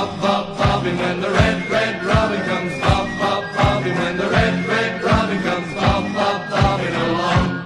bobbing when the red robin comes. Bobbing when the red robin comes. Bobbing along.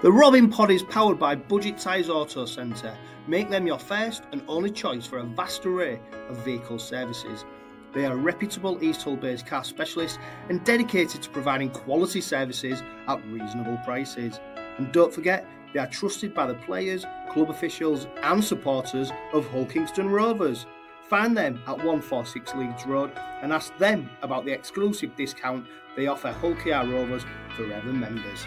The Robin Pod is powered by Budget Tyres Auto Centre. Make them your first and only choice for a vast array of vehicle services. They are a reputable East Hull-based car specialist and dedicated to providing quality services at reasonable prices. And don't forget, they are trusted by the players, club officials and supporters of Hull Kingston Rovers. Find them at 146 Leeds Road and ask them about the exclusive discount they offer Hull KR Rovers Forever members.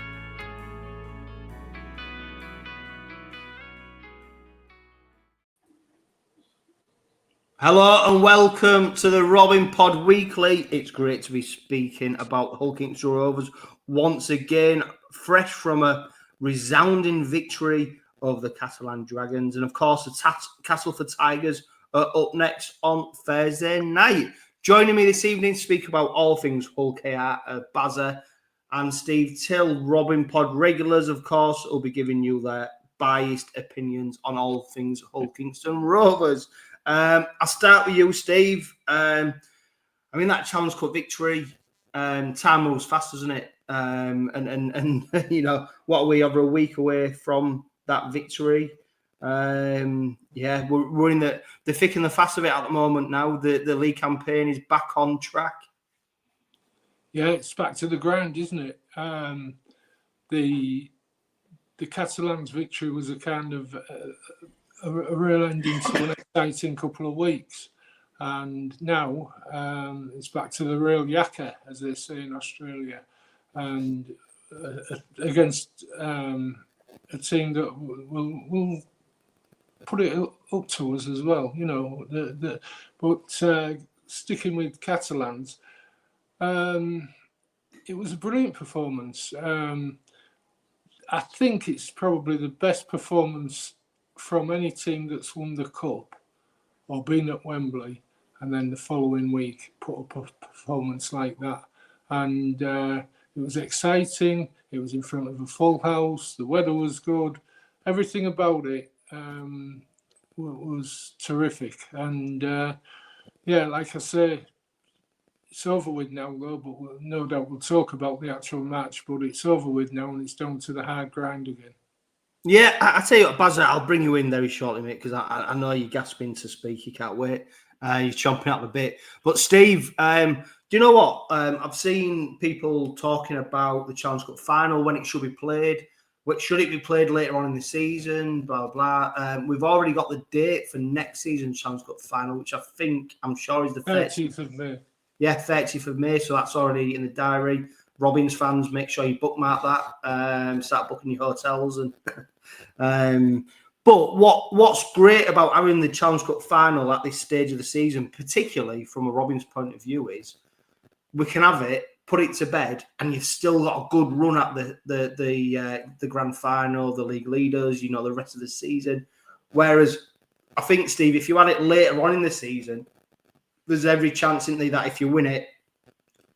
Hello and welcome to the Robin Pod Weekly. It's great to be speaking about Hull Kingston Rovers once again, fresh from a resounding victory over the Catalan Dragons. And of course, the Castleford Tigers are up next on Thursday night. Joining me this evening to speak about all things Hull KR are Bazza and Steve Till. Robin Pod regulars, of course, will be giving you their biased opinions on all things Hull Kingston Rovers. I'll start with you, Steve. That Challenge Cup victory, time moves fast, doesn't it? And you know, what are we, over a week away from that victory? We're in the thick and the fast of it at the moment now. The league campaign is back on track. Yeah, it's back to the ground, isn't it? The Catalan's victory was a kind of a real ending to an exciting couple of weeks, and now it's back to the real yakka, as they say in Australia, and against a team that will put it up to us as well, you know. But sticking with Catalans, it was a brilliant performance. I think it's probably the best performance from any team that's won the cup or been at Wembley and then the following week put up a performance like that. And it was exciting. It was in front of a full house. The weather was good. Everything about it was terrific. And like I say, it's over with now, though, but no doubt we'll talk about the actual match, but it's over with now and it's down to the hard grind again. Yeah, I tell you what, Bazza, I'll bring you in very shortly, mate, because I know you're gasping to speak. You can't wait. You're chomping at the bit. But Steve, do you know what? I've seen people talking about the Challenge Cup final, when it should be played. Should it be played later on in the season? Blah, blah. We've already got the date for next season's Challenge Cup final, which I'm sure is the 30th of May. Yeah, 30th of May. So that's already in the diary. Robins fans, make sure you bookmark that. Start booking your hotels and. But what's great about having the Challenge Cup final at this stage of the season, particularly from a Robins point of view, is we can have it, put it to bed, and you've still got a good run at the grand final, the league leaders, you know, the rest of the season. Whereas I think, Steve, if you had it later on in the season, there's every chance, isn't there, that if you win it,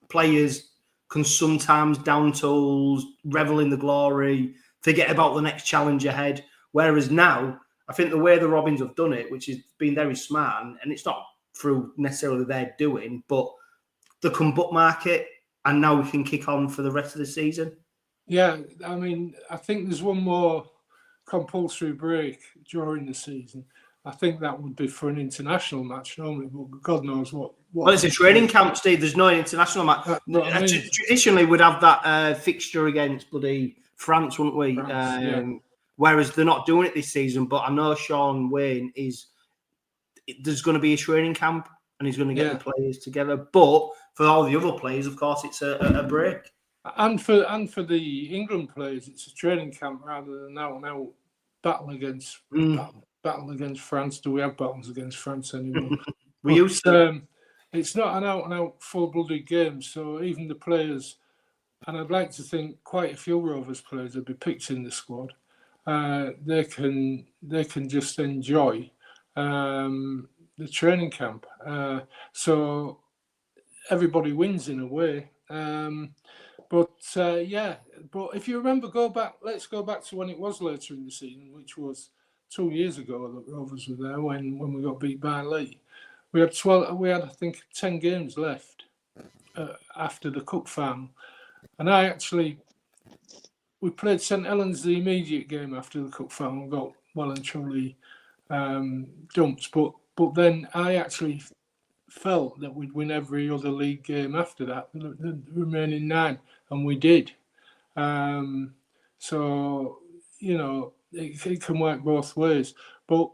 players can sometimes down tools, revel in the glory, forget about the next challenge ahead. Whereas now, I think the way the Robins have done it, which has been very smart, and it's not through necessarily their doing, but they can bookmark it, and now we can kick on for the rest of the season. Yeah, I mean, I think there's one more compulsory break during the season. I think that would be for an international match normally, but God knows what. Well, it's a training camp, Steve. There's no international match. Traditionally, we'd have that fixture against bloody France, wouldn't we? France, Whereas they're not doing it this season. But I know Sean Wayne there's going to be a training camp and he's going to get the players together. But for all the other players, of course, it's a break. And for the England players, it's a training camp rather than out battle against France. Do we have battles against France anymore? We used to. It's not an out-and-out full-blooded game, so even the players, and I'd like to think quite a few Rovers players will be picked in the squad. They can just enjoy the training camp. So everybody wins in a way. But yeah, but if you remember, let's go back to when it was later in the season, which was 2 years ago that Rovers were there when we got beat by Leigh. We had I think 10 games left after the cup final, and we played St Helens the immediate game after the cup final, got well and truly dumped. But then I actually felt that we'd win every other league game after that, the remaining 9, and we did. So, you know, it can work both ways. But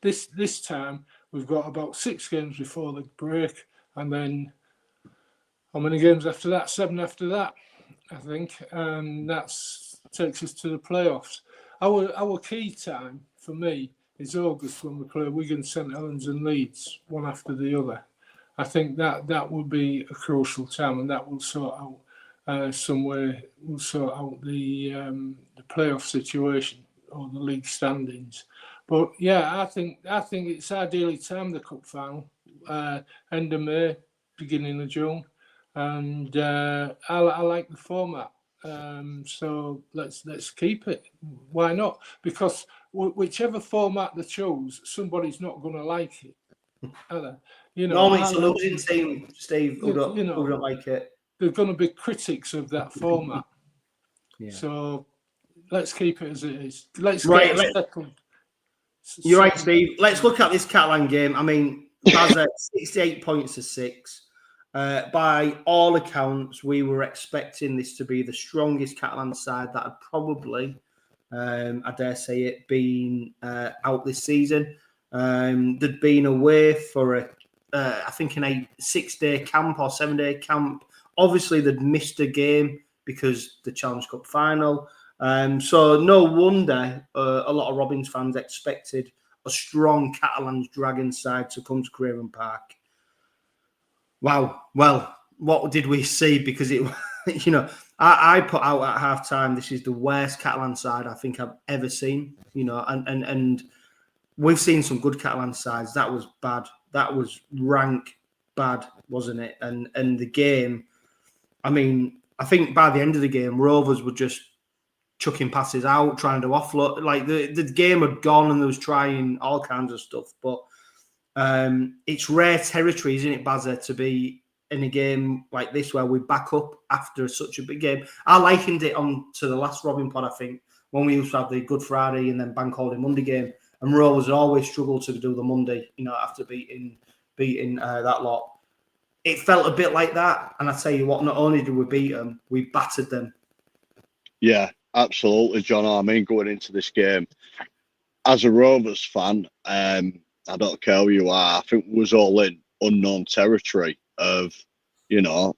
this time we've got about 6 games before the break, and then how many games after that? 7 after that, I think, and that takes us to the playoffs. Our key time for me is August, when we play Wigan, St Helens and Leeds, one after the other. I think that will be a crucial time, and that will sort out the playoff situation or the league standings. But yeah, I think it's ideally timed, the cup final, end of May, beginning of June, and I like the format. So let's keep it. Why not? Because whichever format they choose, somebody's not going to like it, are they? You know, normally it's a losing team, Steve, who don't like it. They're going to be critics of that format. Yeah. So let's keep it as it is. You're right, Steve. Let's look at this Catalan game. I mean, Bazza, 68 points to 6. By all accounts, we were expecting this to be the strongest Catalan side that had probably, I dare say it, been out this season. They'd been away for I think a 6-day camp or 7-day camp. Obviously, they'd missed a game because the Challenge Cup final. So no wonder a lot of Robins fans expected a strong Catalan Dragons side to come to Craven Park. Wow. Well, what did we see? Because it, you know, I put out at halftime, this is the worst Catalan side I think I've ever seen. You know, and we've seen some good Catalan sides. That was bad. That was rank bad, wasn't it? And the game, I mean, I think by the end of the game, Rovers were just chucking passes out, trying to offload. Like the game had gone, and they was trying all kinds of stuff. But it's rare territory, isn't it, Bazza, to be in a game like this where we back up after such a big game. I likened it on to the last Robin pod, I think, when we used to have the Good Friday and then Bank Holiday Monday game. And Rovers always struggled to do the Monday, you know, after beating that lot. It felt a bit like that. And I tell you what, not only did we beat them, we battered them. Yeah, absolutely, Johno. I mean, going into this game, as a Rovers fan, I don't care who you are, I think we was all in unknown territory of, you know,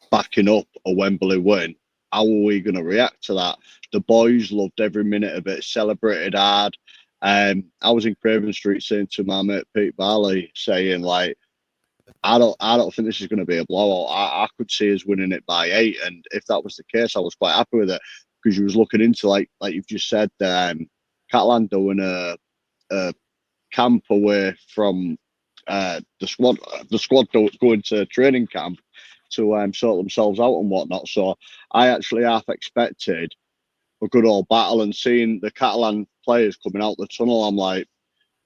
backing up a Wembley win. How are we going to react to that? The boys loved every minute of it, celebrated hard. I was in Craven Street saying to my mate 𝗕𝗂𝗃𝗏, saying, like, I don't think this is going to be a blowout. I could see us winning it by 8, and if that was the case, I was quite happy with it, because you was looking into, like you've just said, Catalan doing a camp away from the squad going to training camp to sort themselves out and whatnot. So I actually half expected a good old battle, and seeing the Catalan players coming out the tunnel, I'm like,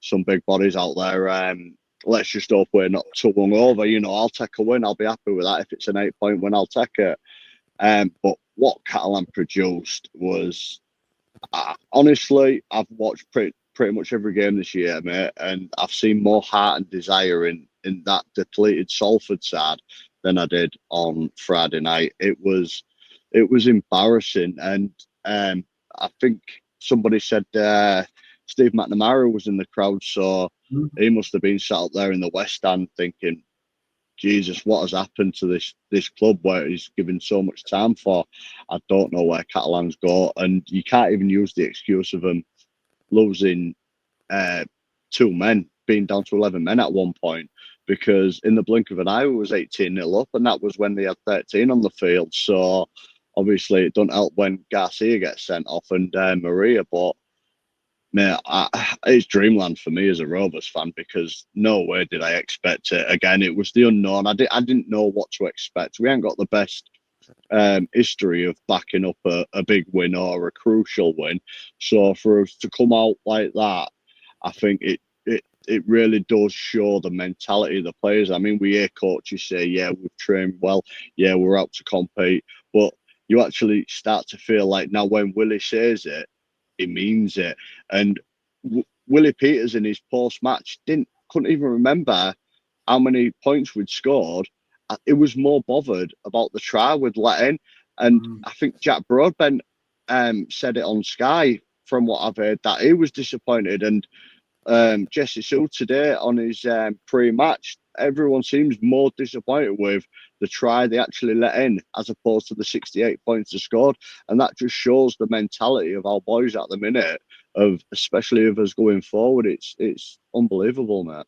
some big bodies out there. Let's just hope we're not too hungover. You know, I'll take a win. I'll be happy with that. If it's an 8-point win, I'll take it. But what Catalan produced was, honestly, I've watched pretty much every game this year, mate, and I've seen more heart and desire in that depleted Salford side than I did on Friday night. It was embarrassing, and I think somebody said Steve McNamara was in the crowd, so he must have been sat up there in the West Stand thinking, Jesus, what has happened to this club where he's given so much time for? I don't know where Catalans go, and you can't even use the excuse of them losing 2 men, being down to 11 men at one point, because in the blink of an eye, it was 18-0 up, and that was when they had 13 on the field. So obviously it doesn't help when Garcia gets sent off and Maria, but mate, it's dreamland for me as a Rovers fan, because no way did I expect it. Again, it was the unknown. I didn't know what to expect. We ain't got the best history of backing up a big win or a crucial win. So for us to come out like that, I think it really does show the mentality of the players. I mean, we hear coaches say, yeah, we've trained well, yeah, we're out to compete, but you actually start to feel like now when Willie says it, he means it. And Willie Peters in his post-match couldn't even remember how many points we'd scored. It was more bothered about the try we'd let in. And I think Jack Broadbent said it on Sky, from what I've heard, that he was disappointed. And Jesse Sue today on his pre-match, everyone seems more disappointed with the try they actually let in as opposed to the 68 points they scored. And that just shows the mentality of our boys at the minute, of especially of us going forward. It's unbelievable, mate.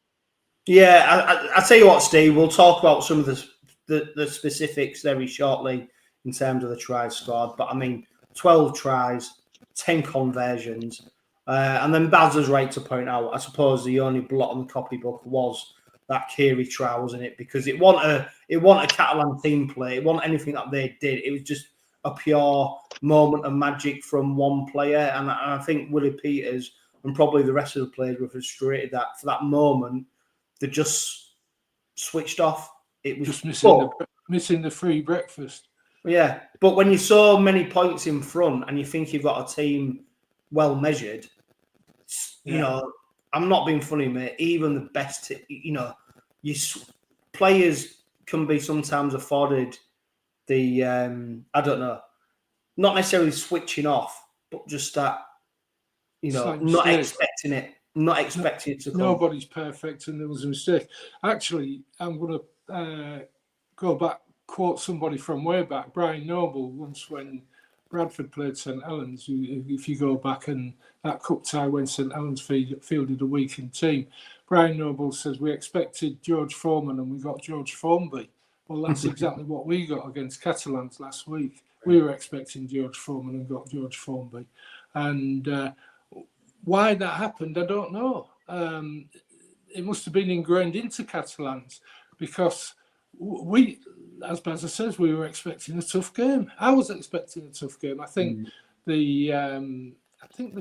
Yeah, I tell you what, Steve, we'll talk about some of the specifics very shortly in terms of the tries scored. But I mean, 12 tries, 10 conversions. And then Bazza's right to point out, I suppose the only blot on the copybook was that Cy try, wasn't it? Because it wasn't a Catalan team play. It wasn't anything that they did. It was just a pure moment of magic from one player. And I think Willie Peters and probably the rest of the players were frustrated that for that moment, they just switched off. It was just missing the free breakfast. Yeah, but when you're so many points in front and you think you've got a team well measured, you know, I'm not being funny, mate. Even the best, players can be sometimes afforded the I don't know, not necessarily switching off, but just that, not expecting it. Not expecting it to come. Nobody's perfect, and there was a mistake. Actually, I'm going to go back, quote somebody from way back, Brian Noble, once when Bradford played St Helens. If you go back, and that cup tie when St Helens fielded a weakened team, Brian Noble says we expected George Foreman and we got George Formby. Well, that's exactly what we got against Catalans last week. We were expecting George Foreman and got George Formby, and why that happened, I don't know. It must have been ingrained into Catalans, because we, as Bazza says, we were expecting a tough game. I was expecting a tough game. I think they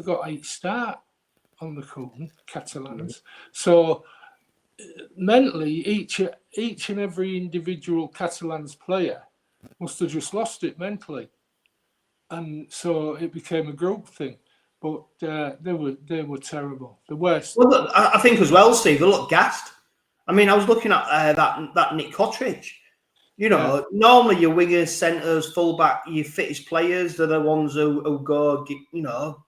got 8 start on the Coon, Catalans. So mentally, each and every individual Catalans player must have just lost it mentally, and so it became a group thing. But they were terrible, the worst. Well, look, I think as well, Steve, they look gassed. I mean, I was looking at that 𝗕𝗂𝗃𝗁. Normally your wingers, centres, fullback, your fittest players, they're the ones who go,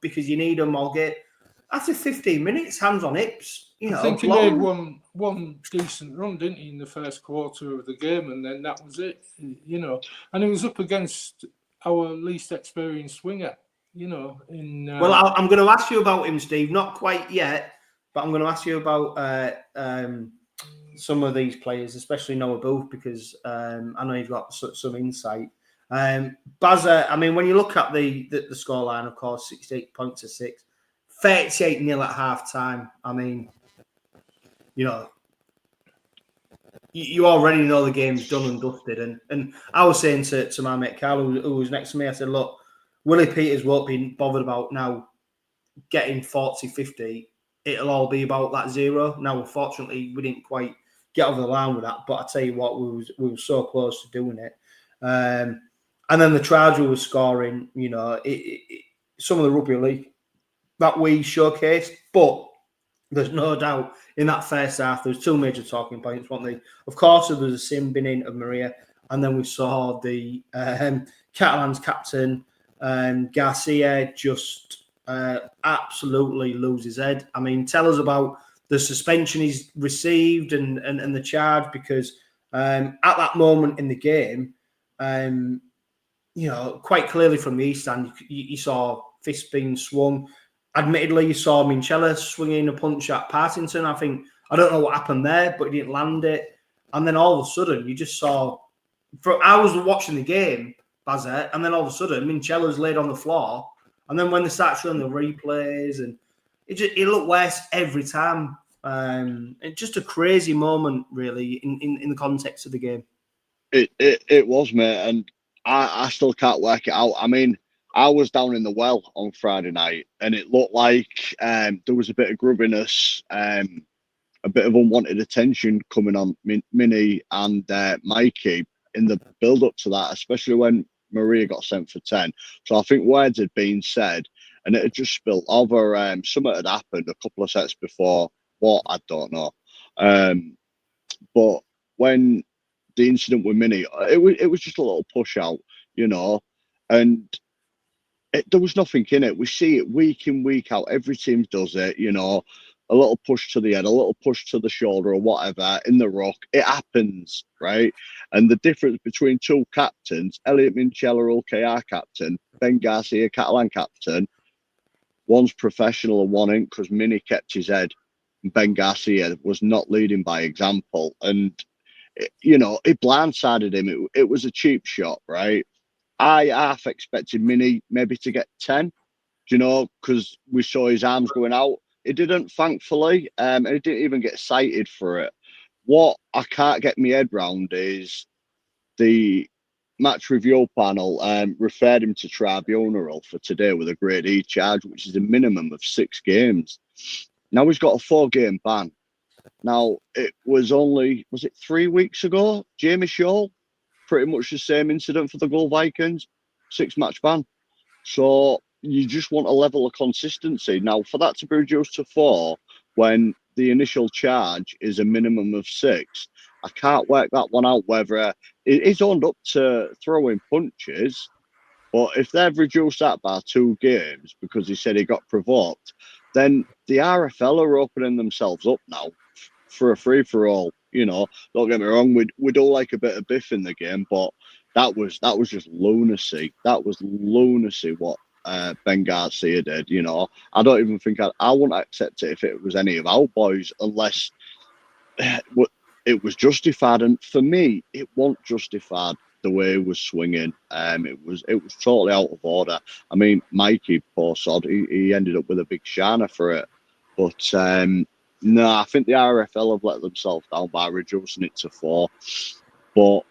because you need them or get. After 15 minutes, hands on hips. I think he made one decent run, didn't he, in the first quarter of the game, and then that was it. And he was up against our least experienced winger. Well, I'm going to ask you about him, Steve. Not quite yet, but I'm going to ask you about some of these players, especially Noah Booth, because I know you've got some insight. Bazza, I mean, when you look at the scoreline, of course, 68 points to 6, 38-0 at half time. I mean, you already know the game's done and dusted. And I was saying to my mate Carl, who was next to me, I said, look, Willie Peters won't be bothered about now getting 40, 50. It'll all be about that 0. Now, unfortunately, we didn't quite get over the line with that. But I tell you what, we were so close to doing it. And then the tries we were scoring, some of the rugby league that we showcased. But there's no doubt in that first half, there was 2 major talking points, weren't they? Of course, there was a sin binning of Maria. And then we saw the Catalan's captain, Garcia, just absolutely lose his head. I mean, tell us about the suspension he's received and the charge, because at that moment in the game, quite clearly from the east stand, you saw fists being swung. Admittedly, you saw Minchella swinging a punch at Partington. I don't know what happened there, but he didn't land it. And then all of a sudden, you just saw. I was watching the game, Bazza, and then all of a sudden, Minchella's laid on the floor. And then when they start showing the replays, and it looked worse every time. It's just a crazy moment, really, in the context of the game. It was, mate, and I still can't work it out. I mean, I was down in the well on Friday night, and it looked like there was a bit of grubbiness, a bit of unwanted attention coming on Mini and Mikey in the build-up to that, especially when Maria got sent for 10. So I think words had been said, and it had just spilled over. Something had happened a couple of sets before. What? I don't know. But when the incident with Mini, it was just a little push out, you know, and there was nothing in it. We see it week in, week out. Every team does it, you know, a little push to the head, a little push to the shoulder or whatever in the ruck. It happens, right? And the difference between two captains, Elliot Minchella, OKR captain, Ben Garcia, Catalan captain, one's professional and one ain't, because Mini kept his head. Ben Garcia was not leading by example. And, you know, it blindsided him. It was a cheap shot, right? I half expected Mini maybe to get 10, you know, because we saw his arms going out. It didn't, thankfully, and he didn't even get cited for it. What I can't get my head round is the match review panel referred him to tribunal for today with a grade E charge, which is a minimum of 6 games. Now he's got a 4-game ban. Now, it was it 3 weeks ago? Jamie Shaw, pretty much the same incident for the 𝗀𝗂𝗀𝗀𝗀, 6-match ban. So you just want a level of consistency. Now, for that to be reduced to 4 when the initial charge is a minimum of 6, I can't work that one out, whether he's owned up to throwing punches, but if they've reduced that by 2 games because he said he got provoked, then the RFL are opening themselves up now for a free-for-all. You know, don't get me wrong, we do like a bit of biff in the game, but that was just lunacy. That was lunacy what Ben Garcia did, you know. I don't even think I wouldn't accept it if it was any of our boys, unless it was justified. And for me, it wasn't justified the way he was swinging. It was totally out of order. I mean, Mikey, poor sod, he ended up with a big shiner for it. But no, I think the RFL have let themselves down by reducing it to 4. But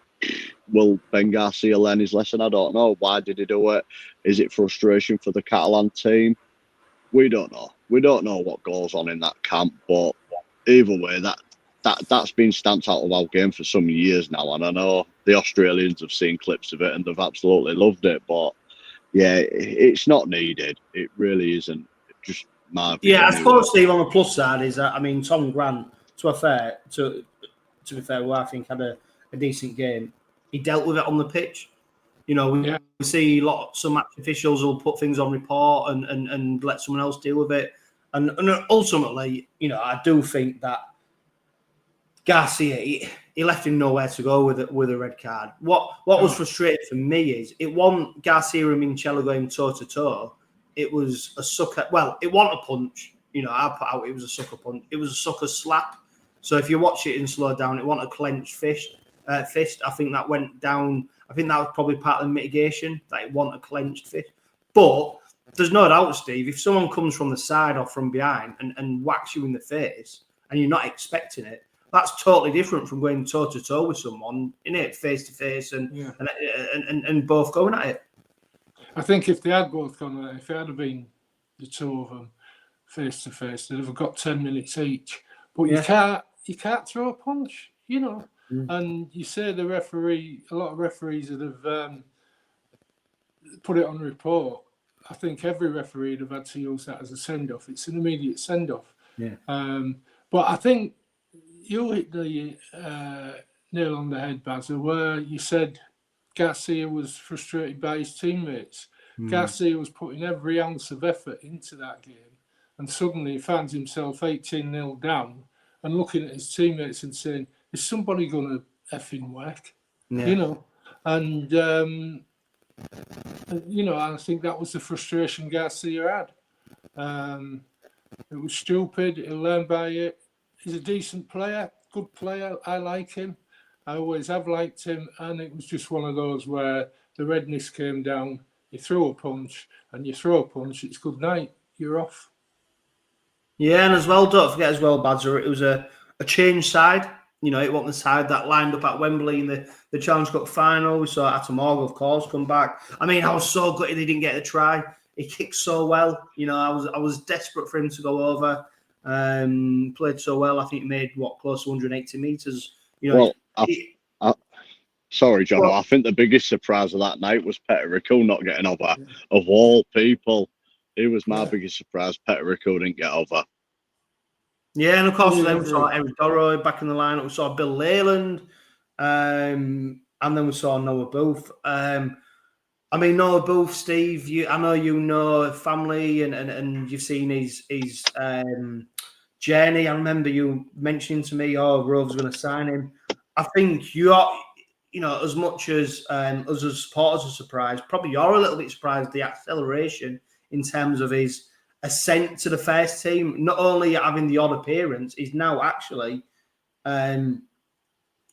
will Ben Garcia learn his lesson? I don't know. Why did he do it? Is it frustration for the Catalan team? We don't know. We don't know what goes on in that camp. But either way, that's been stamped out of our game for some years now. And I know the Australians have seen clips of it and they've absolutely loved it. But yeah, it's not needed. It really isn't. Just my opinion. Yeah, I suppose, Steve, on the plus side is that, I mean, Tom Grant, to be fair, who I think had a decent game, he dealt with it on the pitch. You know, we see some match officials will put things on report and let someone else deal with it. And ultimately, you know, I do think that Garcia, he left him nowhere to go with a red card. What was frustrating for me is it wasn't Garcia and Minchella going toe-to-toe. It was a sucker. Well, it wasn't a punch. You know, I put out it was a sucker punch. It was a sucker slap. So if you watch it in slow down, it wasn't a clenched fist. I think that went down. I think that was probably part of the mitigation, that it wasn't a clenched fist. But there's no doubt, Steve, if someone comes from the side or from behind and whacks you in the face and you're not expecting it, that's totally different from going toe-to-toe with someone, innit, face-to-face and both going at it. I think if they had both gone at it, if it had been the two of them face-to-face, they'd have got 10 minutes each. But you can't throw a punch, you know. And you say the referee, a lot of referees that have put it on report, I think every referee would have had to use that as a send-off. It's an immediate send-off. Yeah. But I think you hit the nail on the head, Bazza, where you said Garcia was frustrated by his teammates. Garcia was putting every ounce of effort into that game, and suddenly he finds himself 18-0 down and looking at his teammates and saying, is somebody going to effing work? Yeah. You know, and, you know, I think that was the frustration Garcia had. It was stupid. He'll learn by it. He's a decent player, good player. I like him. I always have liked him. And it was just one of those where the redness came down. You throw a punch and you throw a punch. It's good night. You're off. Yeah, and as well, don't forget as well, Bazza, it was a change side. You know, it wasn't the side that lined up at Wembley in the Challenge Cup final. We saw 𝗕𝗂𝗏𝗀𝗧, of course, come back. I mean, I was so gutted he didn't get a try. He kicked so well. You know, I was desperate for him to go over. Played so well. I think he made close to 180 meters. You know, well, sorry, Johno. I think the biggest surprise of that night was 𝗃𝗃𝗀𝗃 not getting over. Of all people, it was my biggest surprise. 𝗃𝗃𝗀𝗃 didn't get over. Yeah, and of course, then we saw Eric Dorroy back in the lineup. We saw Bill Leyland, and then we saw Noah Booth. I mean, Noah Booth, Steve. I know you know family, and you've seen his journey. I remember you mentioning to me, "Oh, Rovers going to sign him." I think you are, you know, as much as us as supporters are surprised. Probably you're a little bit surprised the acceleration in terms of his ascent to the first team. Not only having the odd appearance, he's now actually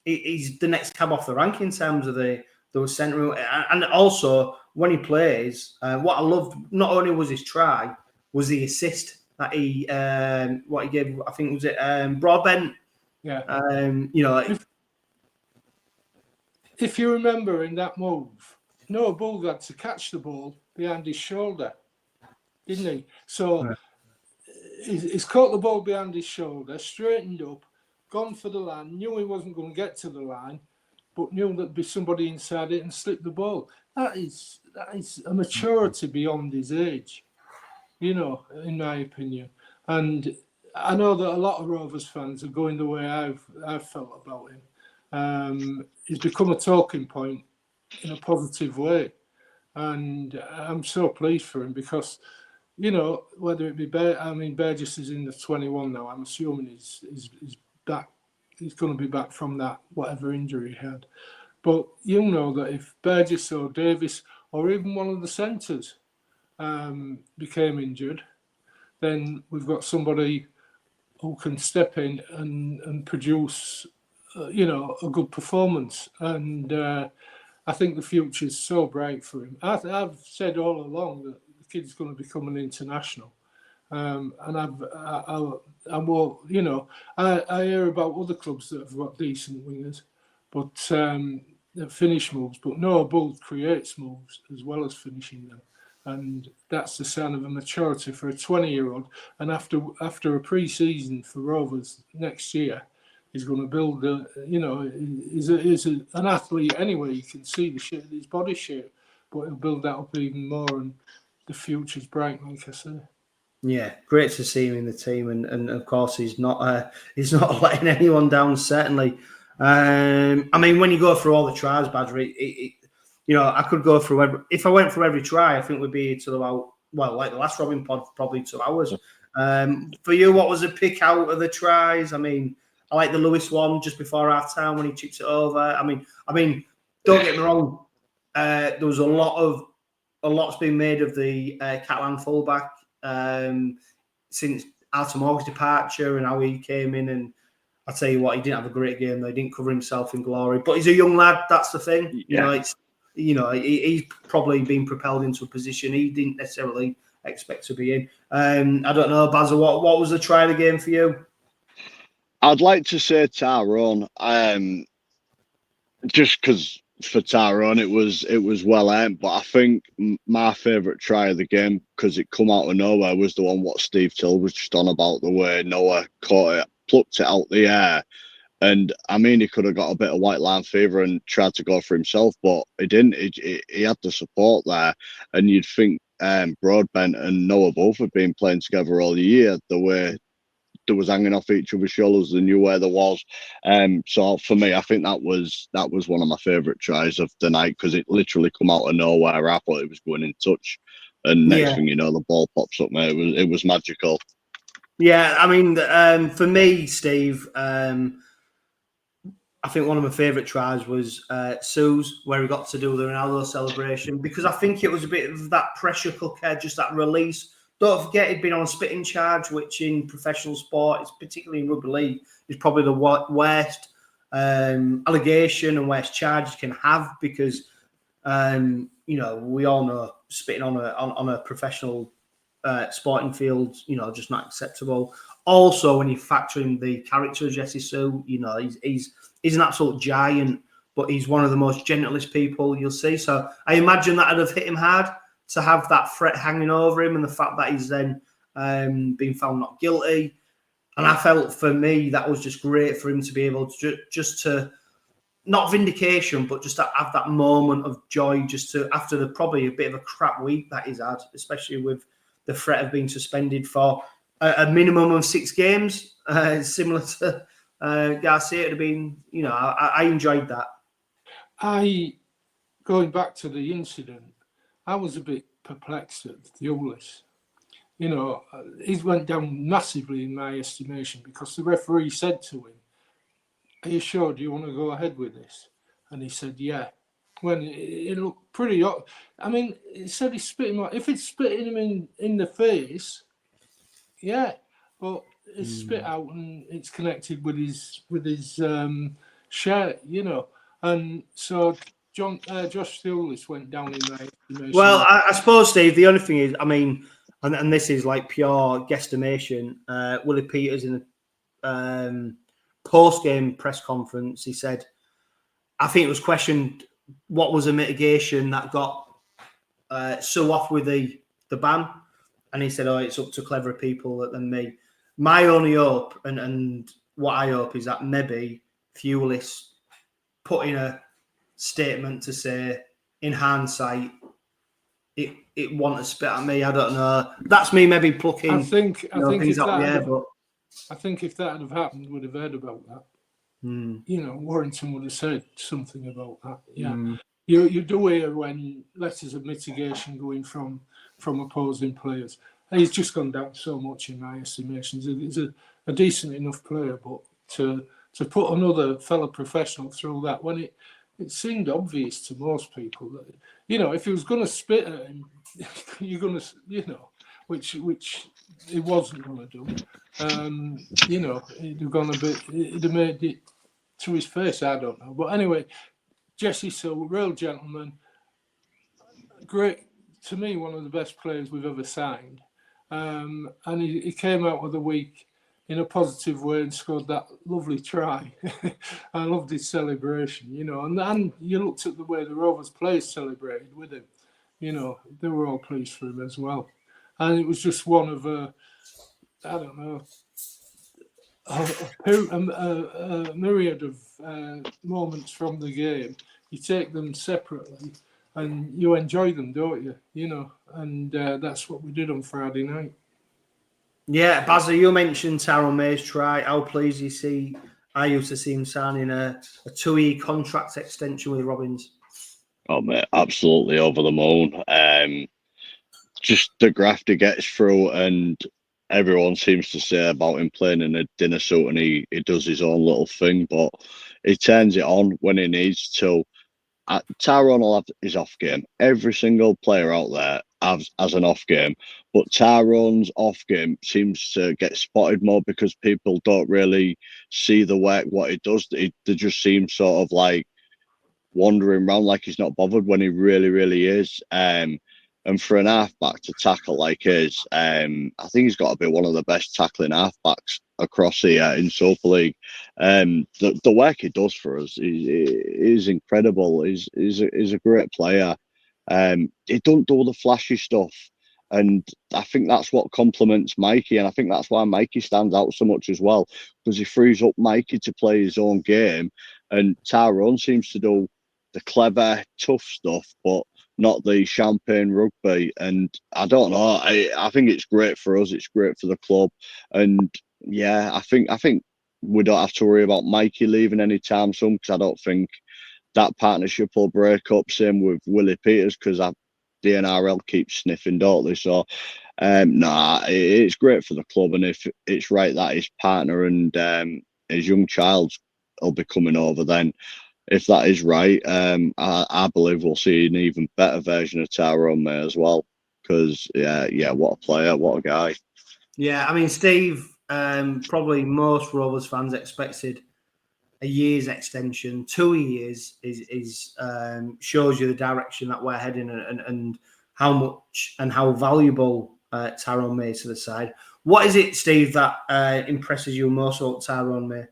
he's the next cab off the rank in terms of those centre. And also when he plays, what I loved not only was his try, was the assist that he what he gave. I think was it Broadbent. Yeah. You know, if you remember in that move, Noah Booth had to catch the ball behind his shoulder, didn't he? So he's caught the ball behind his shoulder, straightened up, gone for the line, knew he wasn't going to get to the line, but knew there'd be somebody inside it and slipped the ball. That is a maturity beyond his age, you know, in my opinion. And I know that a lot of Rovers fans are going the way I've felt about him. He's become a talking point in a positive way. And I'm so pleased for him because, you know, whether it be Burgess is in the 21 now. I'm assuming he's back. He's going to be back from that whatever injury he had. But you know that if Burgess or Davis or even one of the centres became injured, then we've got somebody who can step in and produce, you know, a good performance. And I think the future is so bright for him. I've said all along that the kid's going to become an international. And I will, you know, I hear about other clubs that have got decent wingers, but that finish moves. But Noah Booth creates moves as well as finishing them, and that's the sign of a maturity for a 20-year-old. And after a pre-season for Rovers next year, he's going to build. You know, he's an athlete anyway. You can see the shape, his body shape, but he'll build that up even more, and the future's bright, like I say. Yeah, great to see him in the team, and of course he's not letting anyone down. Certainly, I mean, when you go through all the tries, Badger, you know, I could go through if I went through every try, I think we'd be to about like the last Robin pod, probably 2 hours. For you, what was a pick out of the tries? I mean, I like the Lewis one just before half time when he chips it over. I mean, don't get me wrong, there was a lot's been made of the Catalan fullback. Since 𝗕𝗂𝗏𝗀𝗃𝗀𝗃's departure and how he came in, and I tell you what, he didn't have a great game though. He didn't cover himself in glory, but he's a young lad. That's the thing. Yeah. He's probably been propelled into a position he didn't necessarily expect to be in. I don't know, Bazza, what was the try of the game for you? I'd like to say Tyrone, just because for Tyrone it was well earned, but I think my favourite try of the game, because it come out of nowhere, was the one what Steve Till was just on about, the way Noah caught it, plucked it out the air. And I mean, he could have got a bit of white line fever and tried to go for himself, but he didn't. He had the support there, and you'd think Broadbent and Noah both have been playing together all year. The way they was hanging off each other's shoulders, they knew where there was. So for me, I think that was one of my favourite tries of the night, because it literally come out of nowhere. I thought it was going in touch, and next thing you know, the ball pops up, mate. It was magical. Yeah, I mean, for me, Steve, I think one of my favourite tries was Sue's, where he got to do the Ronaldo celebration, because I think it was a bit of that pressure cooker, just that release. Don't forget, he'd been on a spitting charge, which in professional sport, it's particularly in rugby league, is probably the worst allegation and worst charge you can have, because you know, we all know spitting on a professional sporting field, you know, just not acceptable. Also, when you factor in the character of Jessie Sue, you know, he's an absolute giant, but he's one of the most gentlest people you'll see. So I imagine that would have hit him hard to have that threat hanging over him, and the fact that he's then been found not guilty. And I felt, for me, that was just great for him to be able to just to, not vindication, but just to have that moment of joy, just to, after the probably a bit of a crap week that he's had, especially with the threat of being suspended for a minimum of 6 games, similar to Garcia. It would have been, you know, I enjoyed that. Going back to the incident, I was a bit perplexed at 𝗬𝗓𝗲. You know, he went down massively in my estimation, because the referee said to him, "Are you sure? Do you want to go ahead with this?" And he said, "Yeah." When it looked pretty, I mean, he said he's spitting. If it's spitting him in the face, yeah, but it's spit out and it's connected with his shirt, you know. And so Josh 𝗬𝗓𝗲 went down in my estimation. Well, I suppose, Steve, the only thing is, I mean, and this is like pure guesstimation. Willie Peters in a post-game press conference, he said, I think it was questioned what was a mitigation that got Sue off with the ban, and he said, "Oh, it's up to cleverer people than me." My only hope, and what I hope, is that maybe 𝗬𝗓𝗲 put in a statement to say, in hindsight, it wanted to spit at me. I don't know. That's me maybe plucking. I think things out there, but I think if that had have happened, we'd have heard about that. You know, Warrington would have said something about that. Yeah, you do hear when letters of mitigation going from opposing players. He's just gone down so much in my estimation. He's a decent enough player, but to put another fellow professional through that, when it seemed obvious to most people that, you know, if he was going to spit at him, you're going to, you know, which he wasn't going to do. You know, it'd have made it to his face. I don't know, but anyway, Jessie Sue, real gentleman, great to me, one of the best players we've ever signed, and he came out of the week in a positive way and scored that lovely try. I loved his celebration, you know, and you looked at the way the Rovers players celebrated with him, you know, they were all pleased for him as well. And it was just one of I don't know, a myriad of moments from the game. You take them separately and you enjoy them, don't you? You know, and that's what we did on Friday night. Yeah, Bazza, you mentioned Tyrone May's try. How pleased you see? I used to see him signing a 2-year contract extension with Robins. Oh, mate, absolutely over the moon. Just the graft he gets through, and everyone seems to say about him playing in a dinner suit, and he does his own little thing, but he turns it on when he needs to. Tyrone will have his off game. Every single player out there has an off game, but Tyrone's off game seems to get spotted more because people don't really see the work, what he does. They just seem sort of like wandering around like he's not bothered, when he really, really is. And for an halfback to tackle like his, I think he's got to be one of the best tackling halfbacks across here in Super League. The work he does for us is incredible. He's a great player. He don't do the flashy stuff, and I think that's what complements Mikey, and I think that's why Mikey stands out so much as well, because he frees up Mikey to play his own game, and Tyrone seems to do the clever, tough stuff, but not the champagne rugby. And I don't know, I think it's great for us, it's great for the club, and yeah, I think we don't have to worry about Mikey leaving anytime soon, because I don't think that partnership will break up. Same with Willie Peters, because the NRL keeps sniffing, don't they? So it's great for the club, and if it's right that his partner and his young child will be coming over, then if that is right, I believe we'll see an even better version of Tyrone May as well, because yeah, what a player, what a guy. Yeah, I mean, Steve, probably most Rovers fans expected a year's extension. 2 years is shows you the direction that we're heading, and how much and how valuable Tyrone May to the side. What is it, Steve, that impresses you most about Tyrone May?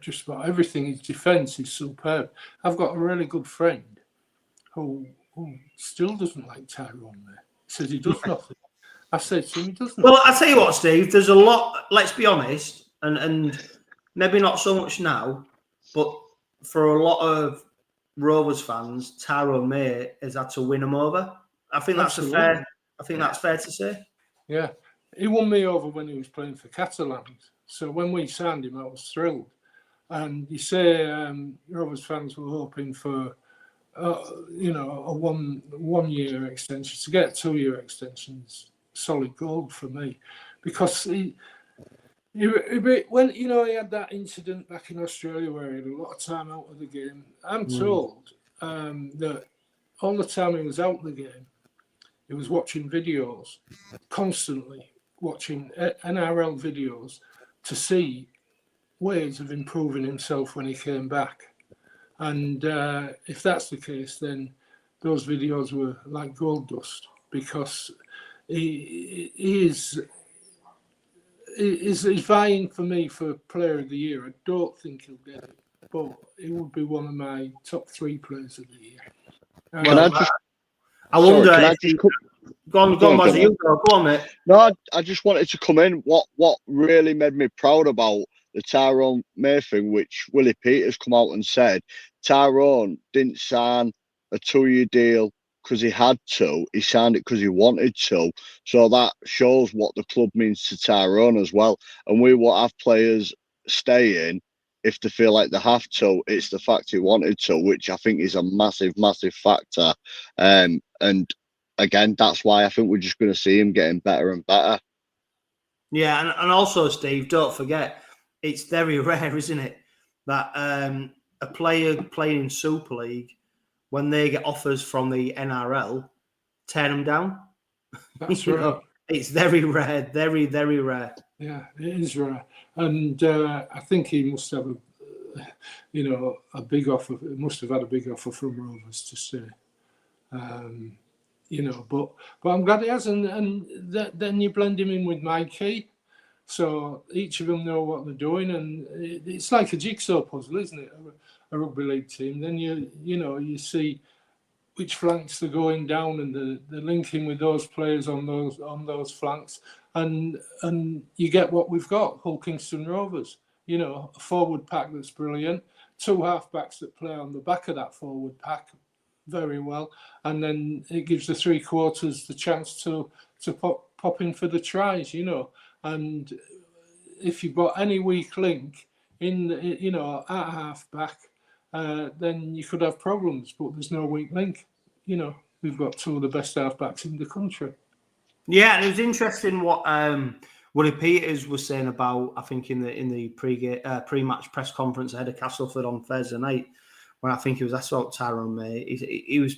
Just about everything. His defence is superb. I've got a really good friend who still doesn't like Tyrone May. He says he does nothing. I said to him, he does nothing. Well, I tell you what, Steve, there's a lot, let's be honest, and maybe not so much now, but for a lot of Rovers fans, Tyrone May has had to win them over. I think that's that's fair to say. Yeah. He won me over when he was playing for Catalan. So when we signed him, I was thrilled. And you say Rovers fans were hoping for, a one-year extension. To get a 2-year extension is solid gold for me, because when he had that incident back in Australia where he had a lot of time out of the game. I'm told that all the time he was out of the game, he was watching videos, constantly watching NRL videos to see ways of improving himself when he came back. And if that's the case, then those videos were like gold dust, because he is vying for me for Player of the Year. I don't think he'll get it, but he would be one of my top 3 players of the year. Go on, Bazza, you go on, mate. No, I just wanted to come in. What really made me proud about the Tyrone May thing, which 𝗬𝗂𝗧𝗏𝗂 come out and said, Tyrone didn't sign a 2-year deal because he had to. He signed it because he wanted to. So that shows what the club means to Tyrone as well. And we will have players staying if they feel like they have to. It's the fact he wanted to, which I think is a massive, massive factor. And again, that's why I think we're just going to see him getting better and better. Yeah, and also, Steve, don't forget, it's very rare, isn't it, that a player playing in Super League, when they get offers from the NRL, turn them down. That's right. It's very rare, very, very rare. Yeah, it is rare. And I think he must have a big offer. He must have had a big offer from Rovers to stay. But I'm glad he has, and then you blend him in with Mikey, so each of them know what they're doing, and it's like a jigsaw puzzle, isn't it? A rugby league team. Then you see which flanks they're going down, and they're linking with those players on those flanks, and you get what we've got: Hull Kingston Rovers. A forward pack that's brilliant, 2 half-backs that play on the back of that forward pack very well, and then it gives the 3/4 the chance to pop in for the tries, and if you've got any weak link in at half back, then you could have problems, but there's no weak link. We've got 2 of the best half backs in the country. Yeah, and it was interesting what 𝗬𝗂𝗧𝗏𝗂𝗏 was saying about, I think in the pre-match press conference ahead of Castleford on Thursday night, when I think he was asked about Tyrone May. He was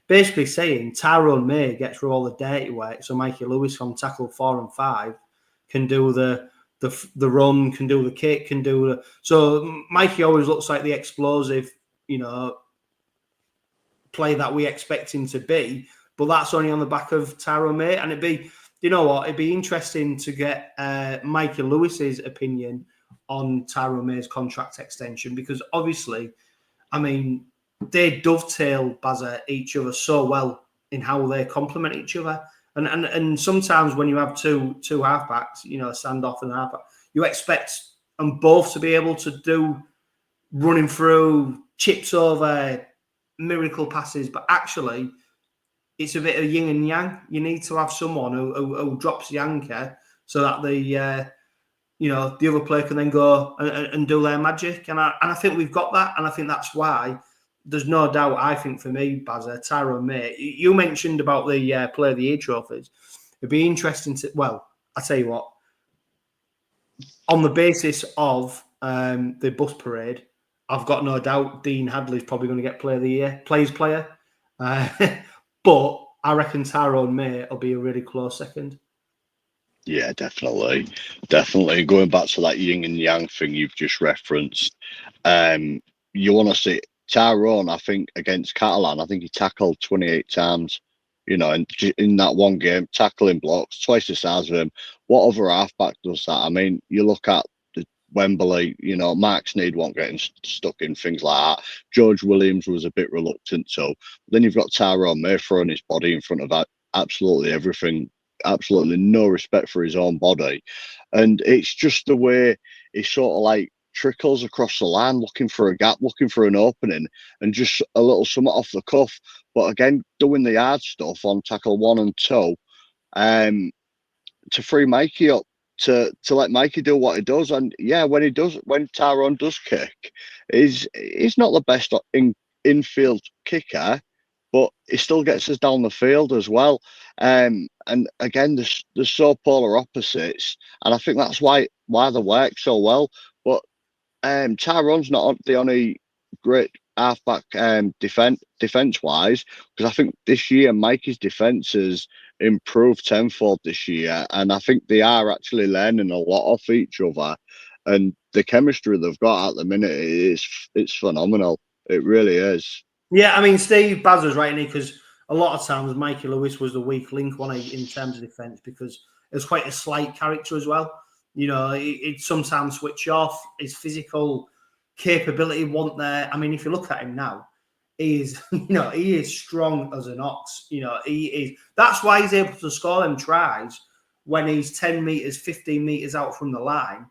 basically saying Tyrone May gets through all the dirty work, so Mikey Lewis from tackle 4 and 5 can do the run, can do the kick, can do the. So Mikey always looks like the explosive, play that we expect him to be. But that's only on the back of Tyrone May, and it'd be interesting to get Mikey Lewis's opinion on Tyrone May's contract extension, because obviously, I mean, they dovetail, Bazza, each other so well in how they complement each other. And sometimes when you have two halfbacks, standoff and halfback, you expect them both to be able to do running through, chips over, miracle passes. But actually, it's a bit of yin and yang. You need to have someone who drops the anchor so that the other player can then go and do their magic. And I think we've got that. And I think that's why there's no doubt, I think, for me, Bazza, Tyrone May. You mentioned about the Player of the Year trophies. It'd be interesting to, well, I tell you what, on the basis of the bus parade, I've got no doubt Dean Hadley's probably going to get Player of the Year, player. But I reckon Tyrone May will be a really close second. Yeah, definitely. Definitely. Going back to that yin and yang thing you've just referenced, you want to see Tyrone, I think, against Catalan, I think he tackled 28 times You know, and in that one game, tackling blocks, twice the size of him. What other halfback does that? I mean, you look at the Wembley, you know, Mark Sneyd won't getting stuck in things like that. George Williams was a bit reluctant to. Then you've got Tyrone May throwing his body in front of absolutely everything, absolutely no respect for his own body. And it's just the way he sort of like trickles across the line, looking for a gap, looking for an opening, and just a little something off the cuff. But again, doing the hard stuff on tackle 1 and 2, to free Mikey up, to let Mikey do what he does. And yeah, when Tyrone does kick, he's not the best infield kicker, but he still gets us down the field as well. And again, there's so polar opposites, and I think that's why they work so well. But Tyrone's not the only great halfback defense wise, because I think this year Mikey's defense has improved tenfold this year, and I think they are actually learning a lot off each other, and the chemistry they've got at the minute it's phenomenal. It really is. Yeah, I mean, Steve Bazza's right, because a lot of times Mikey Lewis was the weak link in terms of defence, because it was quite a slight character as well. You know, he'd sometimes switch off. His physical capability wasn't there. I mean, if you look at him now, he is strong as an ox. You know, he is. That's why he's able to score them tries when he's 10 metres, 15 metres out from the line,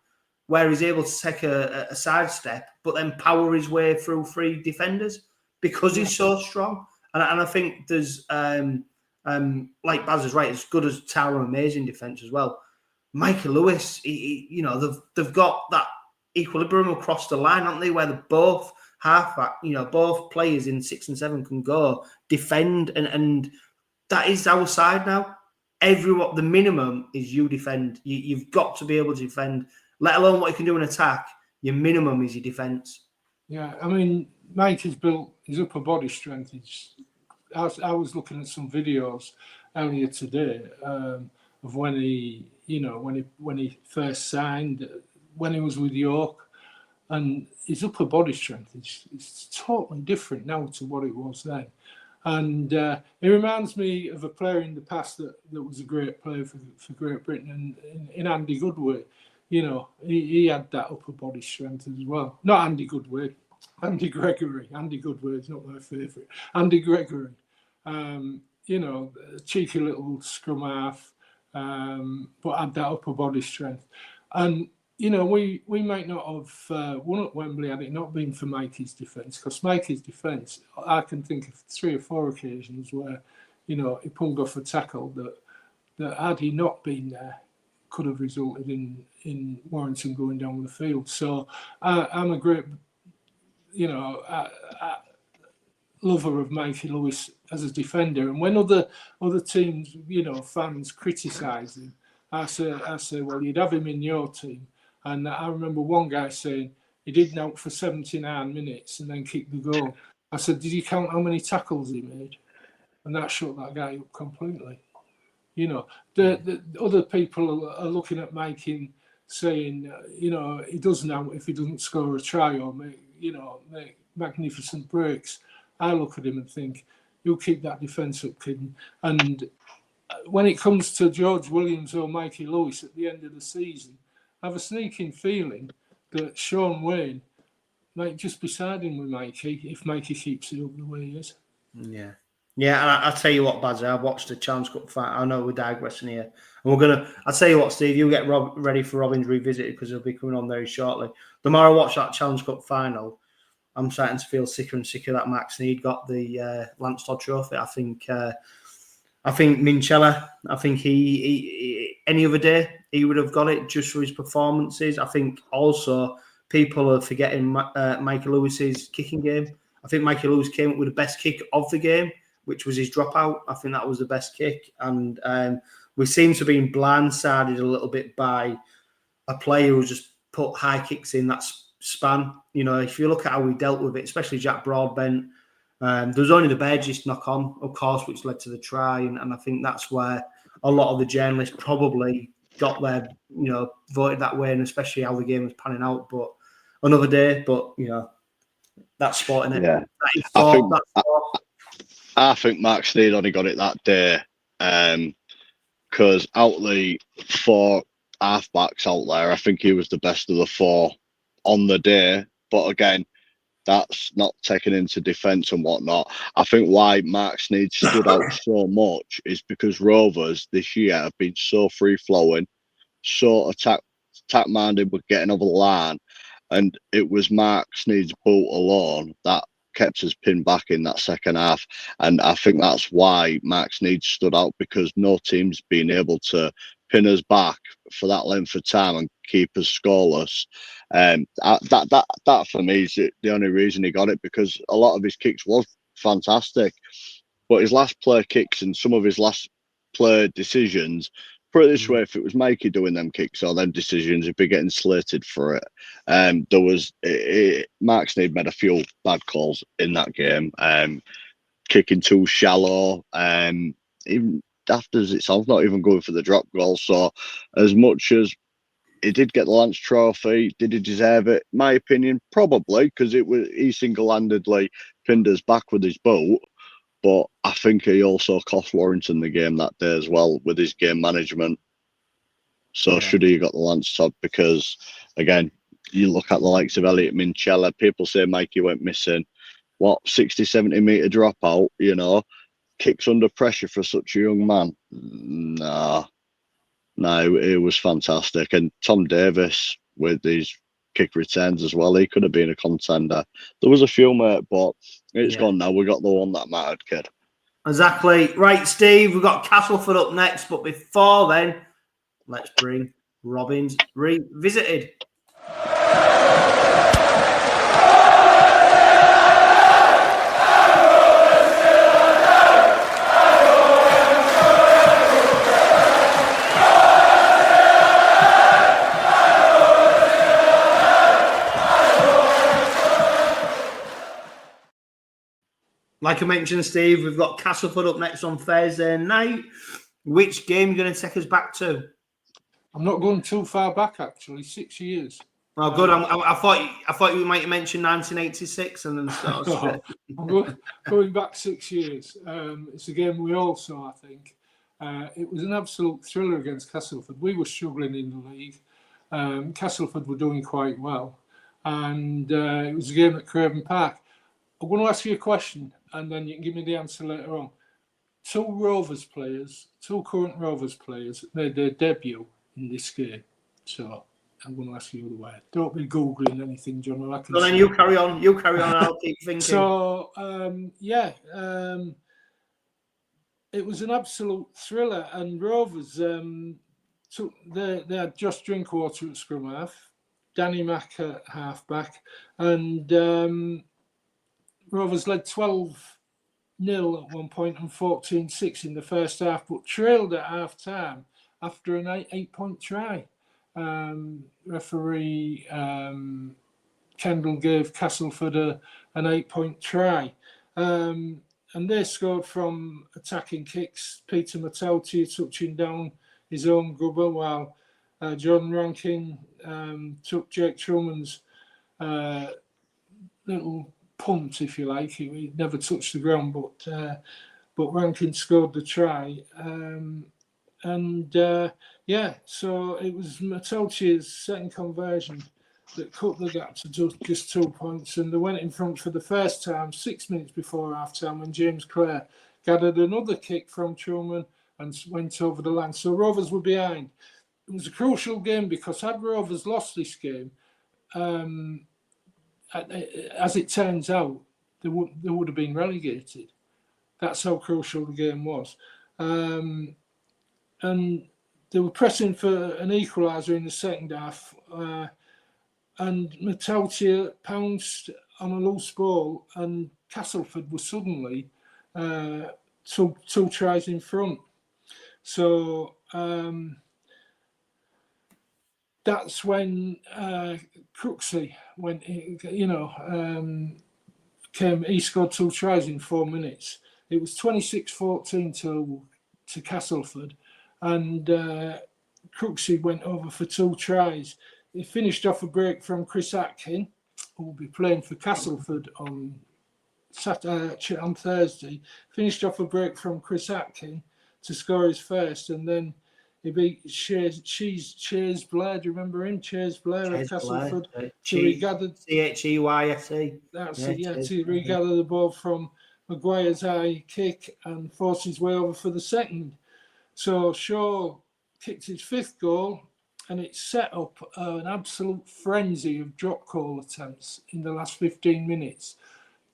where he's able to take a sidestep, but then power his way through 3 defenders because he's so strong. And I think there's, like Baz is right, as good as Tyrone amazing defence as well. Mikey Lewis, they've got that equilibrium across the line, haven't they? Where they're both halfback, both players in 6 and 7 can go defend, and that is our side now. The minimum is you defend. You've got to be able to defend, let alone what you can do in attack. Your minimum is your defence. Yeah, I mean, Mike has built his upper body strength. I was looking at some videos earlier today of when he, when he first signed, when he was with York, and his upper body strength is totally different now to what it was then. And it reminds me of a player in the past that was a great player for Great Britain, and in Andy Goodway. He had that upper body strength as well. Not Andy Goodway, Andy Gregory. Andy Goodway is not my favourite. Andy Gregory. Cheeky little scrum half, but had that upper body strength. And, we might not have won at Wembley had it not been for Mikey's defence, because Mikey's defence, I can think of 3 or 4 occasions where, he pulled off a tackle that had he not been there, could have resulted in Warrington going down the field. So I'm a great, lover of Mikey Lewis as a defender. And when other teams, fans criticise him, I say, well, you'd have him in your team. And I remember one guy saying he did out for 79 minutes and then kicked the goal. I said, did you count how many tackles he made? And that shut that guy up completely. The other people are looking at Mikey saying, he doesn't out if he doesn't score a try or make magnificent breaks. I look at him and think, you'll keep that defence up, kid. And when it comes to George Williams or Mikey Lewis at the end of the season, I have a sneaking feeling that Sean Wayne might just be siding with Mikey if Mikey keeps it up the way he is. Yeah. Yeah, and I'll tell you what, Bazza, I've watched the Challenge Cup fight. I know we're digressing here. And I'll tell you what, Steve, you'll get ready for Robin's Revisited, because he'll be coming on very shortly. The more I watch that Challenge Cup final, I'm starting to feel sicker and sicker that Max Sneyd got the Lance Todd Trophy. I think Minchella, he any other day, he would have got it just for his performances. I think also people are forgetting Mikey Lewis's kicking game. I think Mikey Lewis came up with the best kick of the game, which was his dropout. I think that was the best kick. And we seem to have been blindsided a little bit by a player who just put high kicks in that span. If you look at how we dealt with it, especially Jack Broadbent, there was only the Burgess knock on, of course, which led to the try. And I think that's where a lot of the journalists probably got their, voted that way, and especially how the game was panning out. But another day, but, that's sport, innit? Yeah. That is sport, that's sport. I think Mark Sneyd only got it that day because out the 4 halfbacks out there, I think he was the best of the 4 on the day. But again, that's not taken into defence and whatnot. I think why Mark Sneyd stood out so much is because Rovers this year have been so free-flowing, so attack-minded with getting over the line. And it was Mark Sneyd's boot alone that kept us pinned back in that second half. And I think that's why Mark Sneyd stood out, because no team's been able to pin us back for that length of time and keep us scoreless. That for me is the only reason he got it, because a lot of his kicks was fantastic. But his last play kicks and some of his last play decisions, put it this way, if it was Mikey doing them kicks or them decisions, he'd be getting slated for it. Mark Sneyd made a few bad calls in that game, kicking too shallow, even daft as it sounds, not even going for the drop goal. So as much as he did get the Lance Trophy, did he deserve it? My opinion, probably, because he single-handedly pinned us back with his boot. But I think he also cost Warrington the game that day as well with his game management. So should he have got the Lance Todd? Because, again, you look at the likes of Elliot Minchella, people say Mikey went missing. 60, 70 metre dropout, kicks under pressure for such a young man? No, it was fantastic. And Tom Davis with his kick returns as well, he could have been a contender. There was a few, mate, but it's gone now. We got the one that mattered, kid. Exactly. Right, Steve, we've got Castleford up next, but before then, let's bring Robins Revisited. Like I mentioned, Steve, we've got Castleford up next on Thursday night. Which game are you going to take us back to? I'm not going too far back, actually. 6 years. Oh, good. I thought you might mention 1986 and then start. No, I'm going back 6 years. It's a game we all saw, I think. It was an absolute thriller against Castleford. We were struggling in the league. Castleford were doing quite well. And it was a game at Craven Park. I'm going to ask you a question, and then you can give me the answer later on. 2 current Rovers players made their debut in this game. So I'm going to ask you the way. Don't be Googling anything, John. So then you carry on. I'll keep thinking. So, it was an absolute thriller. And Rovers, they had Josh Drinkwater at scrum half, Danny Mack at half-back, and Rovers led 12-0 at one point and 14-6 in the first half, but trailed at half-time after an 8-point try. Referee Kendall gave Castleford an 8-point try. And they scored from attacking kicks. Peter Matauti touching down his own grubber, while John Rankin took Jake Truman's little punt, if you like. He never touched the ground, but Rankin scored the try. So it was Matochi's second conversion that cut the gap to just 2 points, and they went in front for the first time 6 minutes before half-time when James Clare gathered another kick from Truman and went over the line. So Rovers were behind. It was a crucial game because had Rovers lost this game, as it turns out, they would have been relegated. That's how crucial the game was. And they were pressing for an equaliser in the second half. And Matautia pounced on a loose ball, and Castleford was suddenly two tries in front. So that's when 𝗂𝗃𝗀𝗃 went, he scored 2 tries in 4 minutes. It was 26-14 to Castleford, and 𝗂𝗃𝗀𝗃 went over for 2 tries. He finished off a break from Chris Atkin, who will be playing for Castleford on on Thursday, finished off a break from Chris Atkin to score his first, and then he beat 𝗂𝗲𝗄𝗧𝗿𝗲. Do you remember him? 𝗂𝗲𝗄𝗧𝗿𝗲 at Castleford. To regather 𝗂𝗂𝗃𝗃𝗃. That's it, yeah, to regather the ball from Maguire's high kick and force his way over for the second. So Shaw kicked his 5th goal, and it set up an absolute frenzy of drop goal attempts in the last 15 minutes.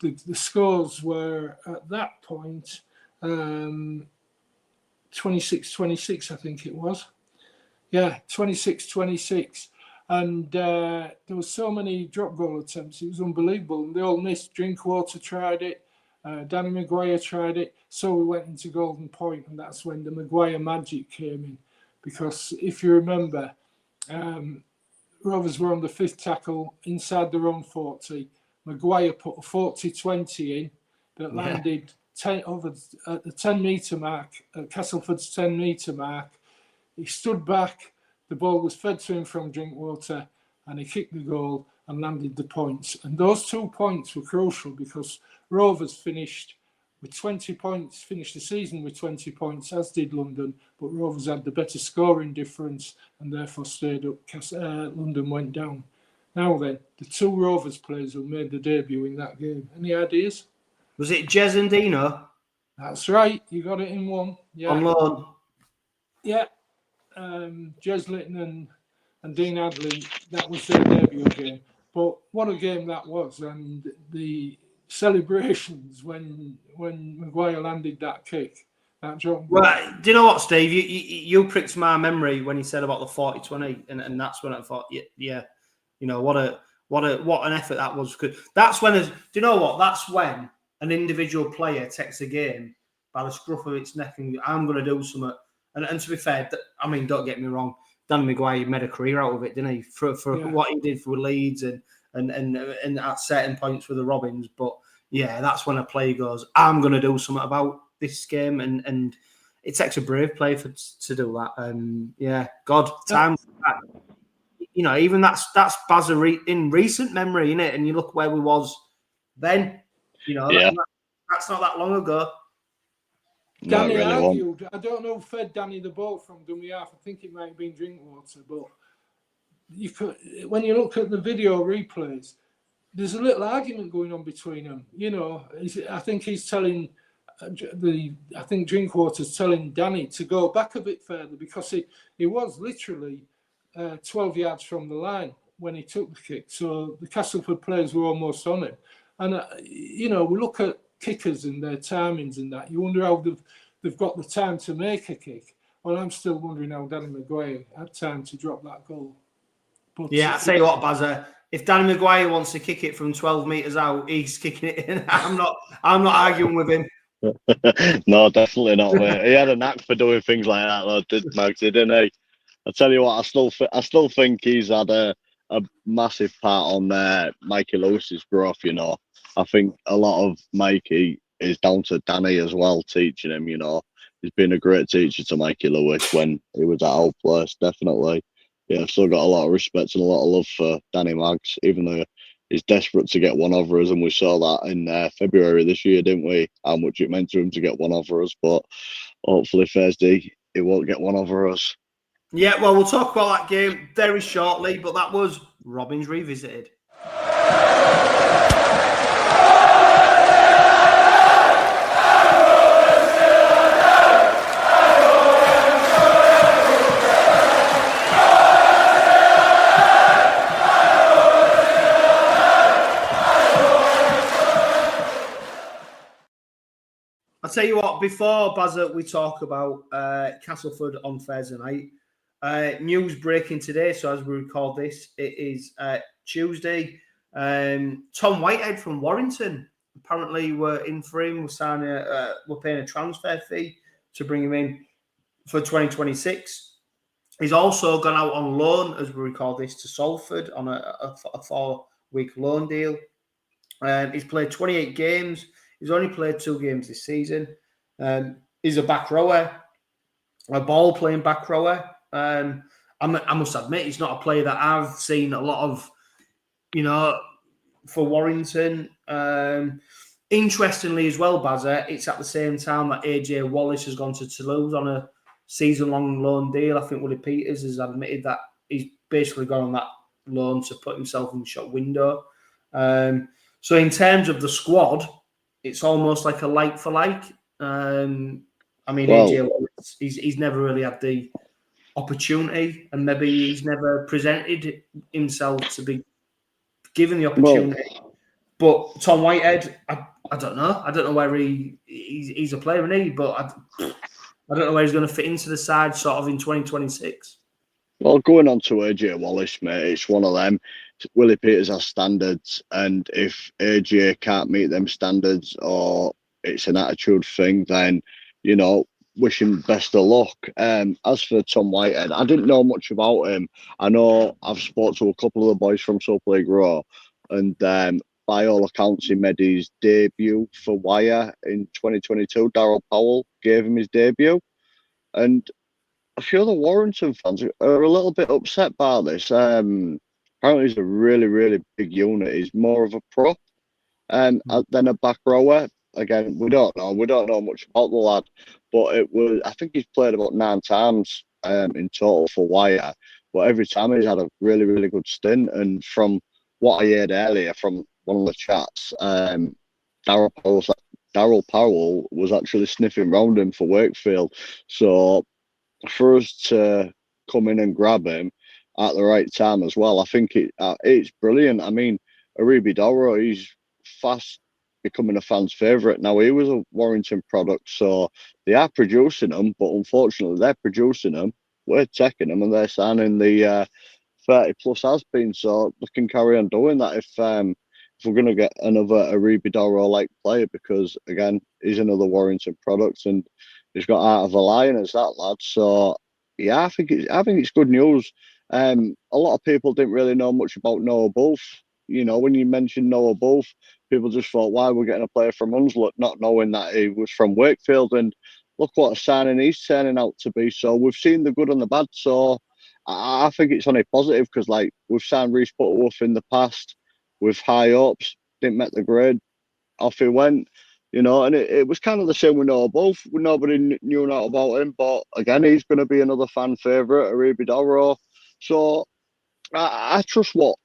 The scores were at that point 26-26, I think it was. Yeah, 26-26. And there were so many drop goal attempts, it was unbelievable. And they all missed. Drinkwater tried it, Danny Maguire tried it. So we went into golden point, and that's when the Maguire magic came in. Because if you remember, Rovers were on the 5th tackle inside their own 40. Maguire put a 40-20 in that landed 10 over at the 10-metre mark, at Castleford's 10-metre mark. He stood back, the ball was fed to him from Drinkwater, and he kicked the goal and landed the points. And those 2 points were crucial because Rovers finished with 20 points, finished the season with 20 points, as did London, but Rovers had the better scoring difference and therefore stayed up. London went down. Now then, the 2 Rovers players who made the debut in that game. Any ideas? Was it Jez and Dino? That's right. You got it in one. Yeah. On loan. Yeah. Jez Litton and Dean Hadley, that was their debut game. But what a game that was. And the celebrations when Maguire landed that kick. That job. Well, do you know what, Steve? You pricked my memory when he said about the 40-20, and that's when I thought, yeah, you know, what an effort that was. That's when, do you know what? That's when an individual player takes a game by the scruff of its neck and I'm going to do something. And to be fair, I mean, don't get me wrong, Danny Maguire made a career out of it, didn't he? For what he did for Leeds and at certain points for the Robins. But yeah, that's when a player goes, I'm going to do something about this game, and it takes a brave player to do that. Yeah, God, time. You know, even that's Bazza in recent memory, innit? And you look where we was then. You know, that's not that long ago. Danny argued. I don't know who fed Danny the ball from dummy half. I think it might have been Drinkwater, but you could, when you look at the video replays, there's a little argument going on between them. You know, I think he's telling I think Drinkwater's telling Danny to go back a bit further because he was literally 12 yards from the line when he took the kick. So the Castleford players were almost on him. And, you know, we look at kickers and their timings and that. You wonder how they've got the time to make a kick. Well, I'm still wondering how Danny Maguire had time to drop that goal. But yeah, I tell you what, Bazza, if Danny Maguire wants to kick it from 12 metres out, he's kicking it in. I'm not arguing with him. No, definitely not, mate. He had a knack for doing things like that, though, didn't he? I tell you what, I still think he's had a massive part on Mikey Lewis's growth. You know, I think a lot of Mikey is down to Danny as well, teaching him. You know, he's been a great teacher to Mikey Lewis when he was at our place. Definitely, yeah. I've still got a lot of respect and a lot of love for Danny Maggs, even though he's desperate to get one over us, and we saw that in February this year, didn't we? How much it meant to him to get one over us, but hopefully Thursday he won't get one over us. Yeah, well, we'll talk about that game very shortly, but that was Robins Revisited. I'll tell you what, before, Bazza, we talk about Castleford on Thursday night, news breaking today, so as we record this, it is Tuesday. Tom Whitehead from Warrington, apparently we're in for him. We're paying a transfer fee to bring him in for 2026. He's also gone out on loan, as we record this, to Salford on a 4-week loan deal. He's played 28 games. He's only played 2 games this season. He's a back rower, a ball-playing back rower. I must admit, he's not a player that I've seen a lot of, you know, for Warrington. interestingly as well, Bazza, it's at the same time that AJ Wallace has gone to Toulouse on a season-long loan deal. I think 𝗬𝗂𝗧𝗏 has admitted that he's basically gone on that loan to put himself in the shop window. So in terms of the squad, it's almost like a like for like. I mean, AJ Wallace, he's never really had the opportunity, and maybe he's never presented himself to be given the opportunity. But Tom Whitehead, I don't know. I don't know where he's a player, isn't he? But I don't know where he's going to fit into the side sort of in 2026. Well, going on to AJ Wallace, mate, it's one of them. Willie Peters has standards, and if AJ can't meet them standards or it's an attitude thing, then, you know, wish him best of luck. As for Tom Whitehead, I didn't know much about him. I know I've spoke to a couple of the boys from Super League Raw, and by all accounts, he made his debut for Wire in 2022. Daryl Powell gave him his debut, and a few of the Warrington fans are a little bit upset by this. Apparently, he's a really, really big unit. He's more of a prop than a back rower. Again, we don't know. We don't know much about the lad, but I think he's played about 9 times in total for Wire. But every time he's had a really, really good stint. And from what I heard earlier from one of the chats, Daryl Powell was actually sniffing round him for Wakefield. So for us to come in and grab him at the right time as well, I think it's brilliant. I mean, 𝗬𝗂𝗏𝗏, he's fast becoming a fan's favourite. Now, he was a Warrington product, so they are producing them, but unfortunately they're producing them, we're taking them, and they're signing the 30+ has-been, so they can carry on doing that if we're going to get another 𝗬𝗂𝗏𝗏like player, because, again, he's another Warrington product, and he's got Art of a Lion as that lad. So, yeah, I think it's good news. A lot of people didn't really know much about Noah Bulff. You know, when you mentioned Noah Bulff, people just thought, why we're getting a player from Hunslet, not knowing that he was from Wakefield. And look what a signing he's turning out to be. So we've seen the good and the bad. So I think it's only positive, because, like, we've signed Rhys Butterworth in the past with high hopes, didn't make the grade, off he went. You know, and it was kind of the same with Noah Bulff. Nobody knew that about him. But, again, he's going to be another fan favourite, 𝗬𝗂𝗏𝗏. So I trust what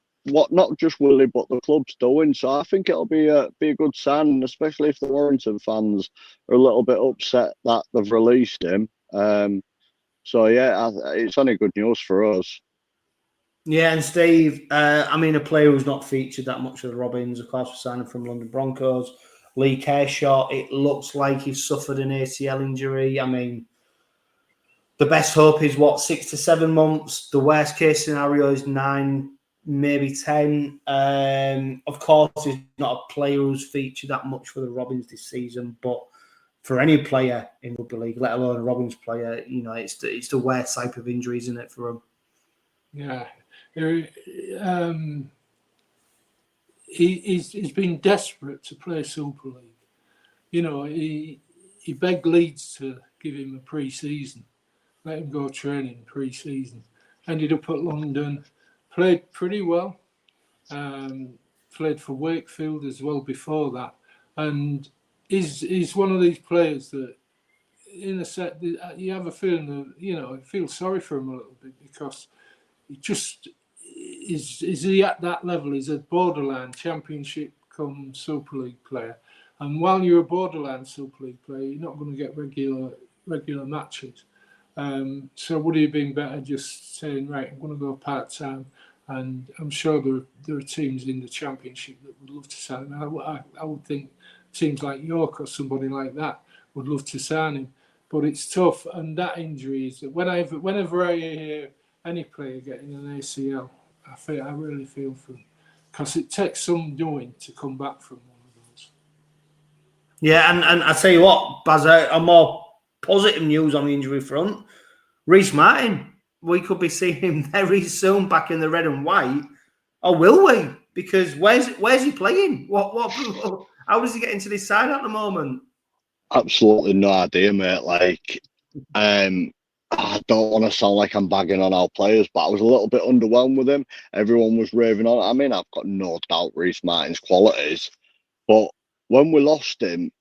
not just Willie, but the club's doing. So I think it'll be a good sign, especially if the Warrington fans are a little bit upset that they've released him. So, yeah, it's only good news for us. Yeah, and Steve, I mean, a player who's not featured that much with the Robins, of course, we're signing from London Broncos. Lee Kershaw, it looks like he's suffered an ACL injury. I mean, the best hope is 6 to 7 months. The worst case scenario is 9, maybe 10. Of course, he's not a player who's featured that much for the Robins this season, but for any player in rugby league, let alone a Robins player, you know, it's the worst type of injury, isn't it, for him? Yeah. He's been desperate to play Super League. You know, he begged Leeds to give him a pre-season, let him go training pre-season. Ended up at London, played pretty well, played for Wakefield as well before that, and he's one of these players that, in a set, you have a feeling that, you know, I feel sorry for him a little bit, because he just is he at that level? He's a borderline Championship come Super League player, and while you're a borderline Super League player, you're not going to get regular matches. So would it have been better just saying, right, I'm going to go part-time, and I'm sure there are teams in the Championship that would love to sign him. I would think teams like York or somebody like that would love to sign him, but it's tough. And that injury is that whenever I hear any player getting an ACL, I really feel for them, because it takes some doing to come back from one of those. Yeah, and I tell you what, Bazza, a more positive news on the injury front. Rhys Martin, we could be seeing him very soon back in the red and white. Or will we? Because where's he playing? How does he get into this side at the moment? Absolutely no idea, mate. Like, I don't want to sound like I'm bagging on our players, but I was a little bit underwhelmed with him. Everyone was raving on. I mean, I've got no doubt Rhys Martin's qualities, but when we lost him,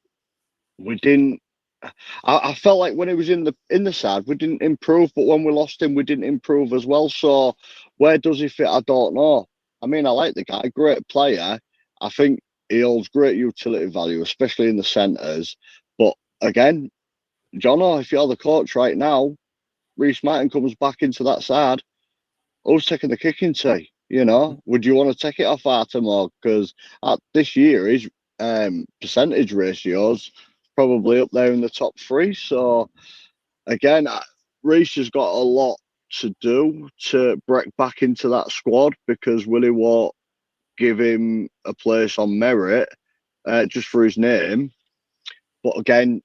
we didn't. I felt like when he was in the side, we didn't improve. But when we lost him, we didn't improve as well. So where does he fit? I don't know. I mean, I like the guy, great player. I think he holds great utility value, especially in the centres. But again, Johno, if you're the coach right now, 𝗲𝗏 comes back into that side. Who's taking the kicking tee? You know, would you want to take it off 𝗬𝗏? Because this year his percentage ratios probably up there in the top 3. So again, Reece has got a lot to do to break back into that squad, because Willie won't give him a place on merit just for his name. But again,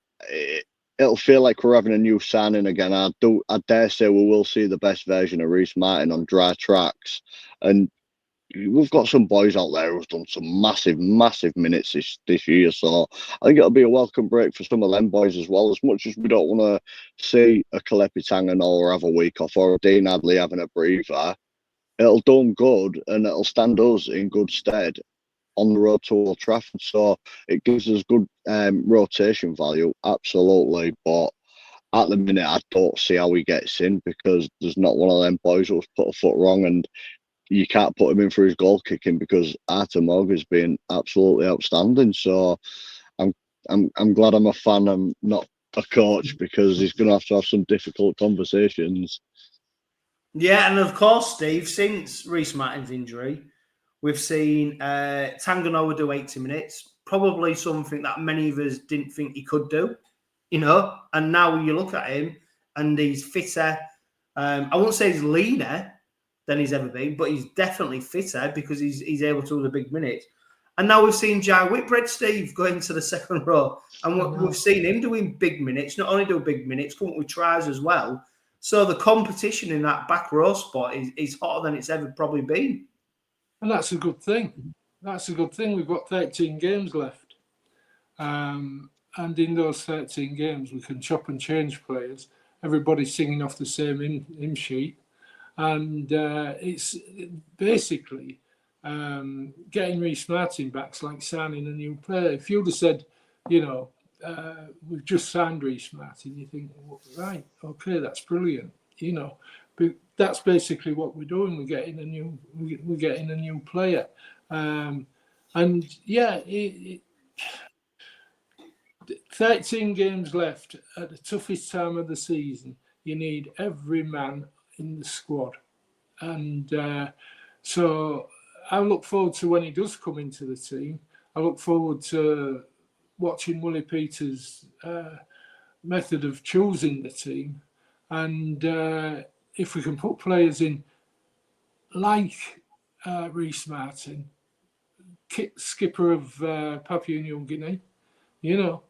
it'll feel like we're having a new signing again. I dare say we will see the best version of 𝗲𝗏 on dry tracks. And we've got some boys out there who've done some massive minutes this year. So I think it'll be a welcome break for some of them boys as well. As much as we don't want to see a 𝗬𝗏𝗀𝗃 have a week off, or a Dean Hadley having a breather, it'll do them good, and it'll stand us in good stead on the road to Old Trafford. So it gives us good rotation value, absolutely. But at the minute, I don't see how he gets in, because there's not one of them boys who's put a foot wrong, and you can't put him in for his goal kicking, because 𝗬𝗏𝗀𝗃 has been absolutely outstanding. So I'm glad I'm a fan. I'm not a coach, because he's going to have some difficult conversations. Yeah, and of course, Steve, since 𝗲𝗏's injury, we've seen Tanganoa do 80 minutes, probably something that many of us didn't think he could do, you know. And now you look at him, and he's fitter. I won't say he's leaner than he's ever been, but he's definitely fitter, because he's able to do the big minutes. And now we've seen 𝗪𝗏𝗏𝗏, Steve, go into the second row, and we've seen him doing big minutes. Not only do big minutes, come up with tries as well. So the competition in that back row spot is hotter than it's ever probably been. And that's a good thing. That's a good thing. We've got 13 games left. And in those 13 games, we can chop and change players. Everybody's singing off the same hymn sheet. And it's basically getting 𝗲𝗏 back's like signing a new player. If you'd have said, you know, we've just signed 𝗲𝗏, you think, well, right, okay, that's brilliant, you know. But that's basically what we're doing. We're getting a new player, and yeah, 13 games left at the toughest time of the season. You need every man in the squad, and so I look forward to when he does come into the team. I look forward to watching Willie Peters' method of choosing the team, and if we can put players in like 𝗲𝗏, skipper of Papua New Guinea, you know,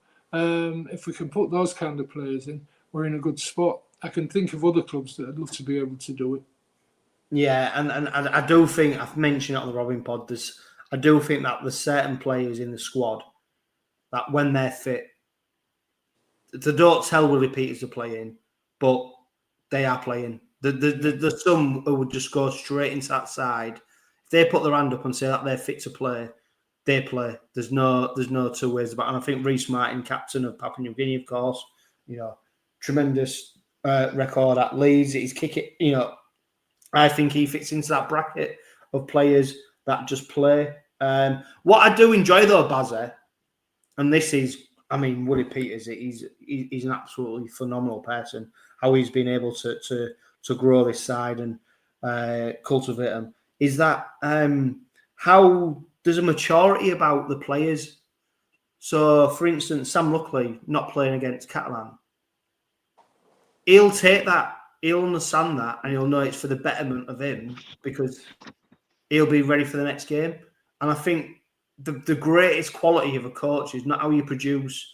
if we can put those kind of players in, we're in a good spot. I can think of other clubs that I'd love to be able to do it. Yeah, and I do think, I've mentioned it on the Robin pod, I do think that there's certain players in the squad that when they're fit, they don't tell Willie Peters to play in, but they are playing. There's some who would just go straight into that side. If they put their hand up and say that they're fit to play, they play. There's no two ways about it. And I think 𝗲𝗏, captain of Papua New Guinea, of course, you know, tremendous record at Leeds. He's kicking, you know, I think he fits into that bracket of players that just play. What I do enjoy though, Bazza, and this is, I mean, Willie Peters, he's an absolutely phenomenal person. How he's been able to grow this side and cultivate them, is that how there's a maturity about the players. So, for instance, Sam Luckley not playing against Catalan, he'll take that, he'll understand that, and he'll know it's for the betterment of him, because he'll be ready for the next game. And I think the greatest quality of a coach is not how you produce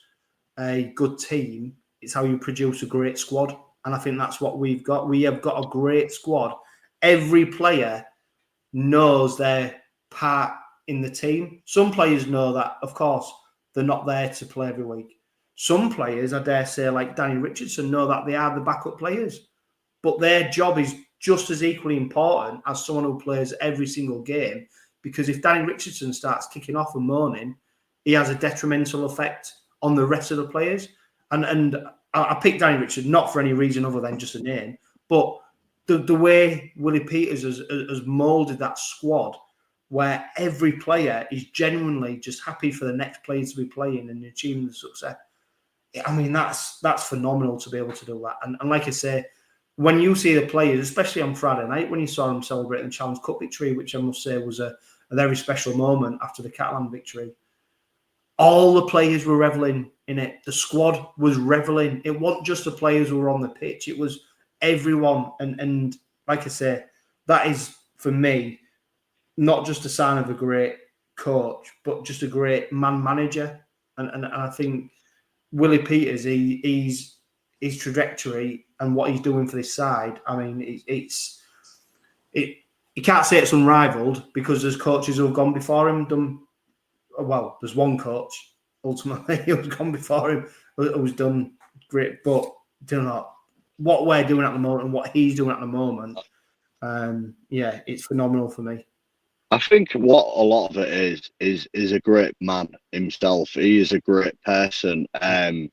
a good team, it's how you produce a great squad. And I think that's what we've got. We have got a great squad. Every player knows their part in the team. Some players know that, of course, they're not there to play every week. Some players, I dare say, like Danny Richardson, know that they are the backup players. But their job is just as equally important as someone who plays every single game. Because if Danny Richardson starts kicking off and moaning, he has a detrimental effect on the rest of the players. And I picked Danny Richard not for any reason other than just a name, but the way Willie Peters has moulded that squad, where every player is genuinely just happy for the next player to be playing and achieving the success. I mean, that's phenomenal to be able to do that. And like I say, when you see the players, especially on Friday night, when you saw them celebrating the Challenge Cup victory, which I must say was a very special moment after the Catalan victory, all the players were reveling in it. The squad was reveling. It wasn't just the players who were on the pitch. It was everyone. And like I say, that is, for me, not just a sign of a great coach, but just a great man manager. And I think Willie Peters, his trajectory and what he's doing for this side, I mean, you can't say it's unrivaled, because there's coaches who have gone before him, well, there's one coach ultimately who's gone before him who's done great, but do not what we're doing at the moment and what he's doing at the moment. Yeah, it's phenomenal for me. I think what a lot of it is a great man himself. He is a great person, and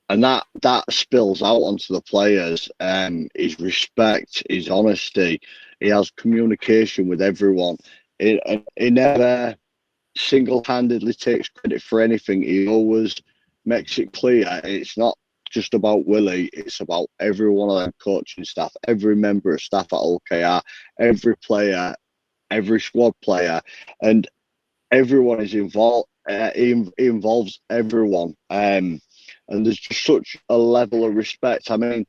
that spills out onto the players. His respect, his honesty. He has communication with everyone. He never single-handedly takes credit for anything. He always makes it clear it's not just about Willie, it's about every one of them coaching staff, every member of staff at OKR, every player, every squad player, and everyone is involved. He involves everyone, and there's just such a level of respect. I mean,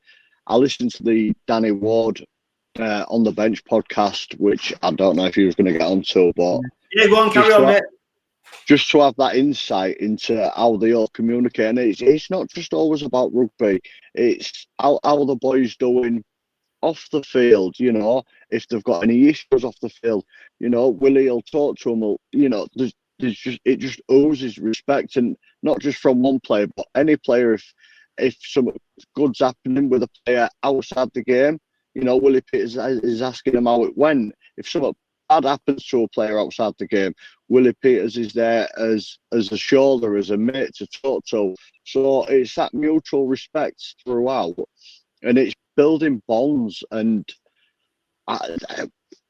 I listened to the Danny Ward on the Bench podcast, which I don't know if he was going to get onto, but yeah, go on, carry on, mate. Just to have that insight into how they all communicate, and it's not just always about rugby. It's how the boys doing off the field. You know, if they've got any issues off the field, you know, Willie will talk to them. You know, it just oozes respect, and not just from one player, but any player. If something good's happening with a player outside the game, you know, Willie Peters is asking him how it went. If something bad happens to a player outside the game, Willie Peters is there as a shoulder, as a mate to talk to. So it's that mutual respect throughout, and it's building bonds. And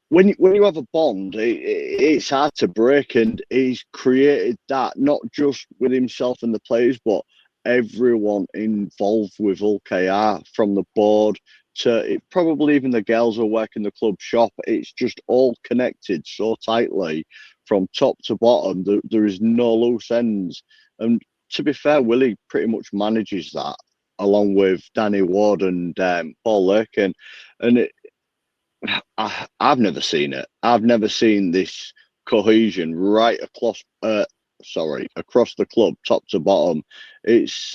when you have a bond, it's hard to break. And he's created that not just with himself and the players, but everyone involved with OKR, from the board to probably even the girls who work in the club shop. It's just all connected so tightly from top to bottom. There is no loose ends. And to be fair, Willie pretty much manages that, along with Danny Ward and Paul Lurkin. And I've never seen it. I've never seen this cohesion right across the club, top to bottom. It's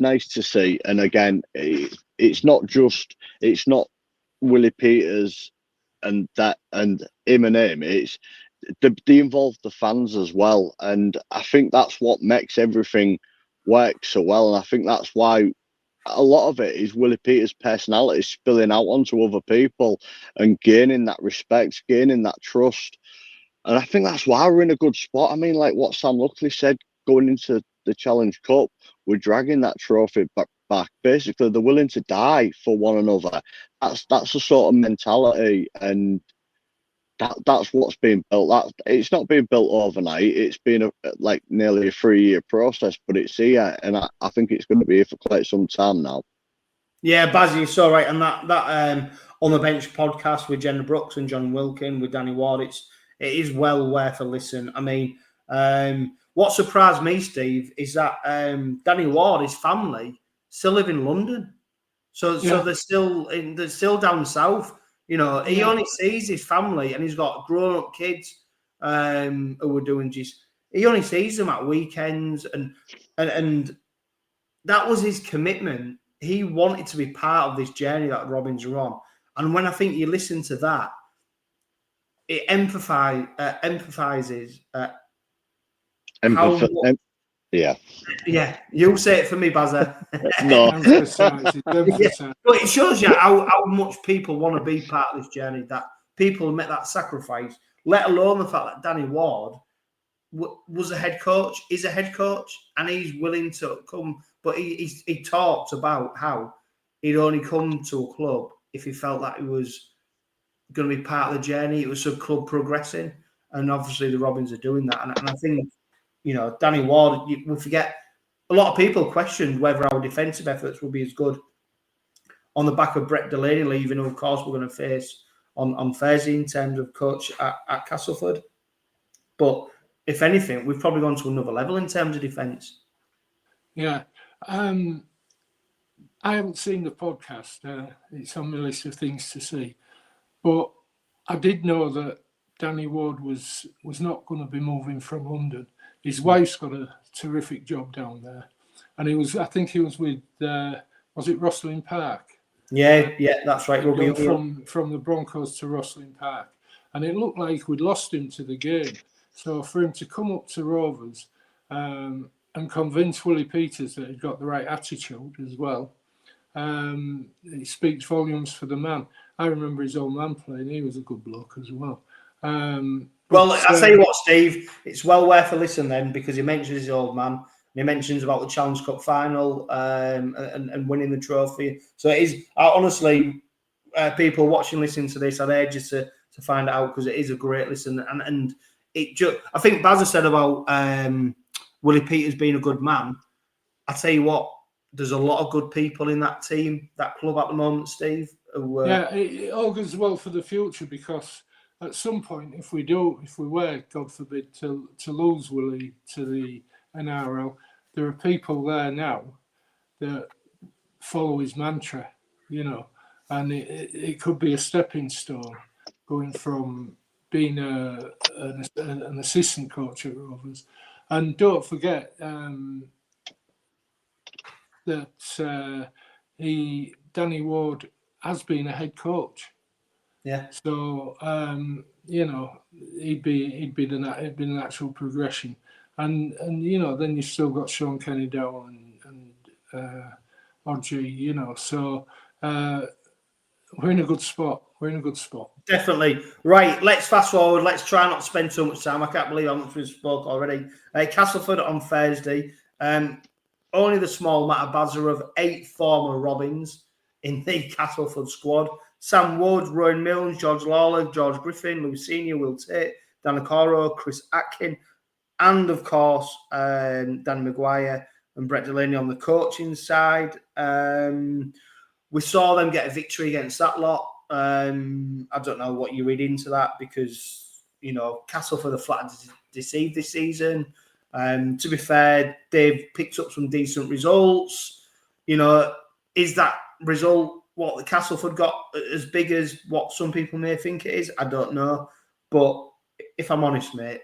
nice to see. And again, it's not Willie Peters and him. It's they involve the fans as well, and I think that's what makes everything work so well. And I think that's why a lot of it is Willie Peters' personality spilling out onto other people and gaining that respect, gaining that trust. And I think that's why we're in a good spot. I mean, like what Sam Luckley said, going into the Challenge Cup, we're dragging that trophy back. Basically, they're willing to die for one another. That's the sort of mentality, and that's what's been built. It's not been built overnight. It's been nearly a 3-year process, but it's here, and I think it's going to be here for quite some time now. Yeah, Bazza, you're so right. And that on the Bench podcast with Jenna Brooks and John Wilkin with Danny Ward, it is well worth a listen. I mean, what surprised me, Steve, is that Danny Ward, his family, still live in London. So they're still down south. You know, he only sees his family, and he's got grown-up kids who are doing just. He only sees them at weekends, and that was his commitment. He wanted to be part of this journey that Robins are on. And when I think you listen to that, it empathizes. Yeah, you say it for me, Bazza. No. But it shows you how much people want to be part of this journey, that people make that sacrifice. let alone the fact that Danny Ward was a head coach, is a head coach, and he's willing to come. But he talked about how he'd only come to a club if he felt that he was going to be part of the journey. It was a club progressing, and obviously the Robins are doing that. And I think, you know, Danny Ward, we forget, a lot of people questioned whether our defensive efforts will be as good on the back of Brett Delaney leaving, who of course we're going to face on 𝗲𝗂𝗏 in terms of coach at Castleford. But if anything, we've probably gone to another level in terms of defence. Yeah. I haven't seen the podcast. It's on my list of things to see. But I did know that Danny Ward was not going to be moving from London. His wife's got a terrific job down there. And I think he was with, was it Rosslyn Park? Yeah, that's right. From the Broncos to Rosslyn Park. And it looked like we'd lost him to the game. So for him to come up to Rovers and convince Willie Peters that he'd got the right attitude as well, it speaks volumes for the man. I remember his old man playing. He was a good bloke as well. Well, I'll tell you what, Steve, it's well worth a listen then, because he mentions his old man. And he mentions about the Challenge Cup final and winning the trophy. So it is, honestly, people watching, listening to this, I'd urge you to find it out, because it is a great listen. And I think Bazza said about Willie Peters being a good man. I tell you what, there's a lot of good people in that team, that club at the moment, Steve. Yeah, it augurs well for the future, because at some point, if we were, God forbid, to lose Willie to the NRL, there are people there now that follow his mantra, you know, and it could be a stepping stone going from being an assistant coach at Rovers. And don't forget that Danny Ward has been a head coach. Yeah. So you know, he'd be the natural progression, and you know, then you've still got Sean Kenny-Dowell and 𝗁𝗁𝗲𝗁, you know. So we're in a good spot. Definitely. Right, let's fast forward. Let's try not to spend too much time. I can't believe how much we've spoke already. Castleford on Thursday. Only the small matter, Bazza, of 8 former Robins in the Castleford squad. Sam Wood, Rowan Milnes, George Lawler, George Griffin, Louis Senior, Will Tate, Dan Okoro, Chris Atkin, and of course, Danny Maguire and Brett Delaney on the coaching side. We saw them get a victory against that lot. I don't know what you read into that, because, you know, Castleford are flat deceived this season. To be fair, they've picked up some decent results. You know, is that result what the Castleford got as big as what some people may think it is? I don't know. But if I'm honest, mate,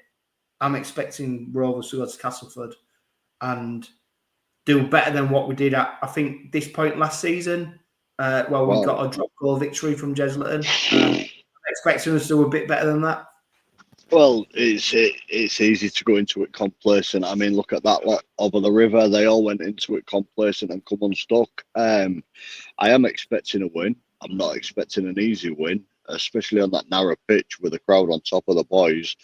I'm expecting Rovers to go to Castleford and do better than what we did at, I think, this point last season. We got a drop goal victory from Jeslerton. I'm expecting us to do a bit better than that. Well, it's easy to go into it complacent. I mean, look at that lot over the river. They all went into it complacent and come unstuck. I am expecting a win. I'm not expecting an easy win, especially on that narrow pitch with the crowd on top of the boys.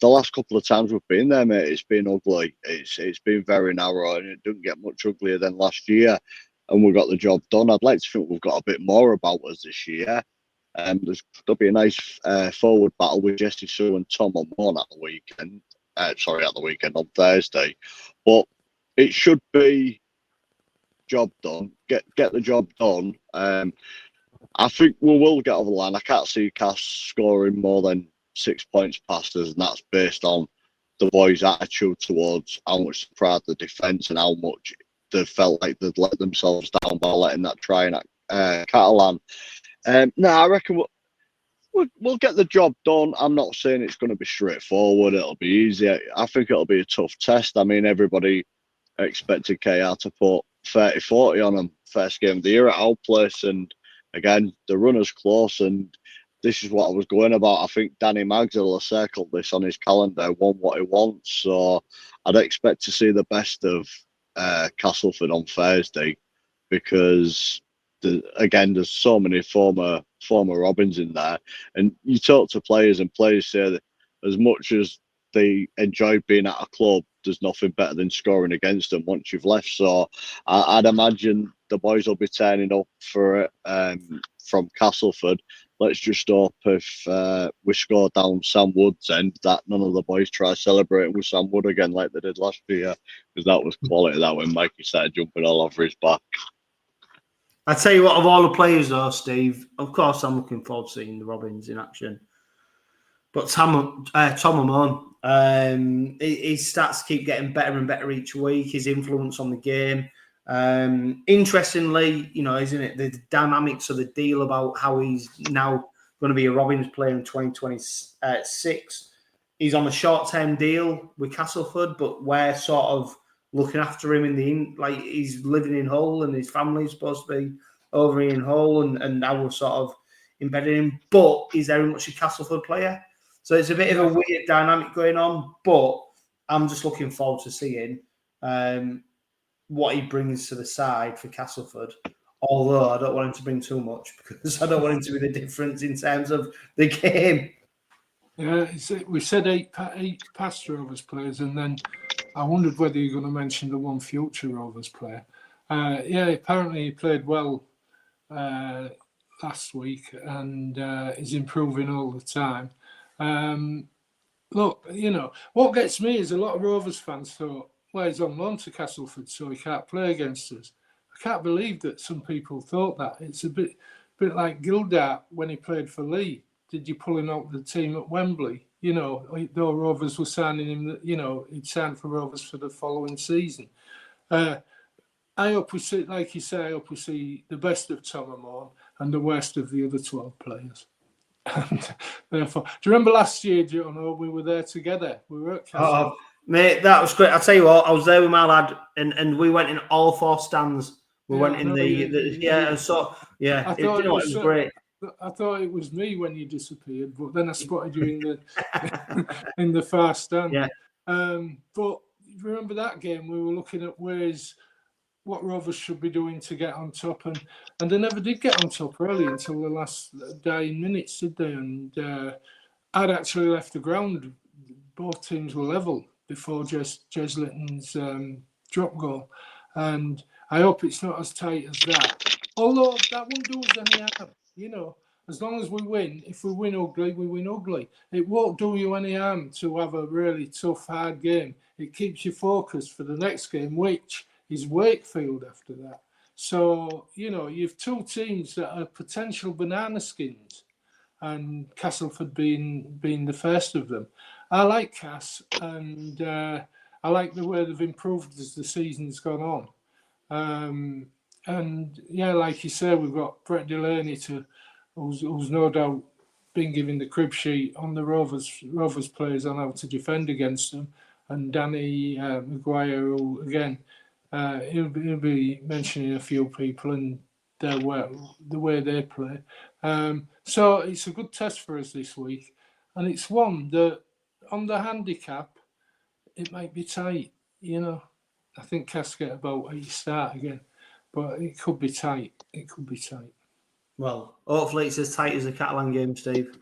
The last couple of times we've been there, mate, it's been ugly. It's been very narrow, and it didn't get much uglier than last year. And we got the job done. I'd like to think we've got a bit more about us this year. There'll be a nice forward battle with Jesse Sue and Tom on one at the weekend. On Thursday. But it should be job done. Get the job done. I think we will get over the line. I can't see Cas scoring more than 6 points past us, and that's based on the boys' attitude towards how much they pride the defence and how much they felt like they'd let themselves down by letting that try at Catalan. No, I reckon we'll get the job done. I'm not saying it's going to be straightforward. It'll be easy. I think it'll be a tough test. I mean, everybody expected KR to put 30-40 on them first game of the year at our place, and again, the runner's close, and this is what I was going about. I think Danny Maggs will have circled this on his calendar, won what he wants, so I'd expect to see the best of Castleford on Thursday, because there's so many former Robins in there, and you talk to players, and players say that as much as they enjoy being at a club, there's nothing better than scoring against them once you've left. So I'd imagine the boys will be turning up for it from Castleford. Let's just hope if we score down Sam Wood's end that none of the boys try celebrating with Sam Wood again like they did last year, because that was quality, that when Mikey started jumping all over his back. I tell you what, of all the players though, Steve, of course I'm looking forward to seeing the Robins in action. But Tom Amon, his stats keep getting better and better each week. His influence on the game. Interestingly, you know, isn't it, the dynamics of the deal about how he's now going to be a Robins player in 2026. He's on a short-term deal with Castleford, but we're sort of looking after him like he's living in Hull and his family's supposed to be over in Hull, and now we're sort of embedding him. But he's very much a Castleford player. So it's a bit of a weird dynamic going on, but I'm just looking forward to seeing what he brings to the side for Castleford. Although I don't want him to bring too much, because I don't want him to be the difference in terms of the game. Yeah, we said eight past Rovers players, and then I wondered whether you're going to mention the one future Rovers player. Yeah, apparently he played well last week and is improving all the time. Look, you know, what gets me is a lot of Rovers fans thought, well, he's on loan to Castleford, so he can't play against us. I can't believe that some people thought that. It's a bit like 𝗀𝗂𝗋𝗏 when he played for Leigh. Did you pull him out of the team at Wembley? You know, though Rovers were signing him, you know, he'd signed for Rovers for the following season. I hope we see, like you say, I hope we see the best of Tom Amon and the worst of the other 12 players. And therefore, do you remember last year, Johno, we were there together? We were at Castle. Oh, mate, that was great. I'll tell you what, I was there with my lad, and we went in all 4 stands. We went in and so, yeah, it was great. I thought it was me when you disappeared, but then I spotted you in the in the far stand. Yeah. But remember that game? We were looking at what Rovers should be doing to get on top, and they never did get on top really until the last dying minutes, did they? And I'd actually left the ground. Both teams were level before Jez Litton's drop goal, and I hope it's not as tight as that. Although that won't do us any harm, you know. As long as we win, if we win ugly, we win ugly. It won't do you any harm to have a really tough, hard game. It keeps you focused for the next game, which is Wakefield after that. So, you know, you've 2 teams that are potential banana skins, and Castleford being the first of them. I like Cas, and I like the way they've improved as the season's gone on. And yeah, like you say, we've got Brett Delaney who's no doubt been given the crib sheet on the Rovers players on how to defend against them, and Danny Maguire, who again he'll be mentioning a few people and the way they play. So it's a good test for us this week, and it's one that on the handicap it might be tight. You know, I think Cas get about 8 start again, but it could be tight. It could be tight. Well, hopefully it's as tight as the Catalan game, Steve.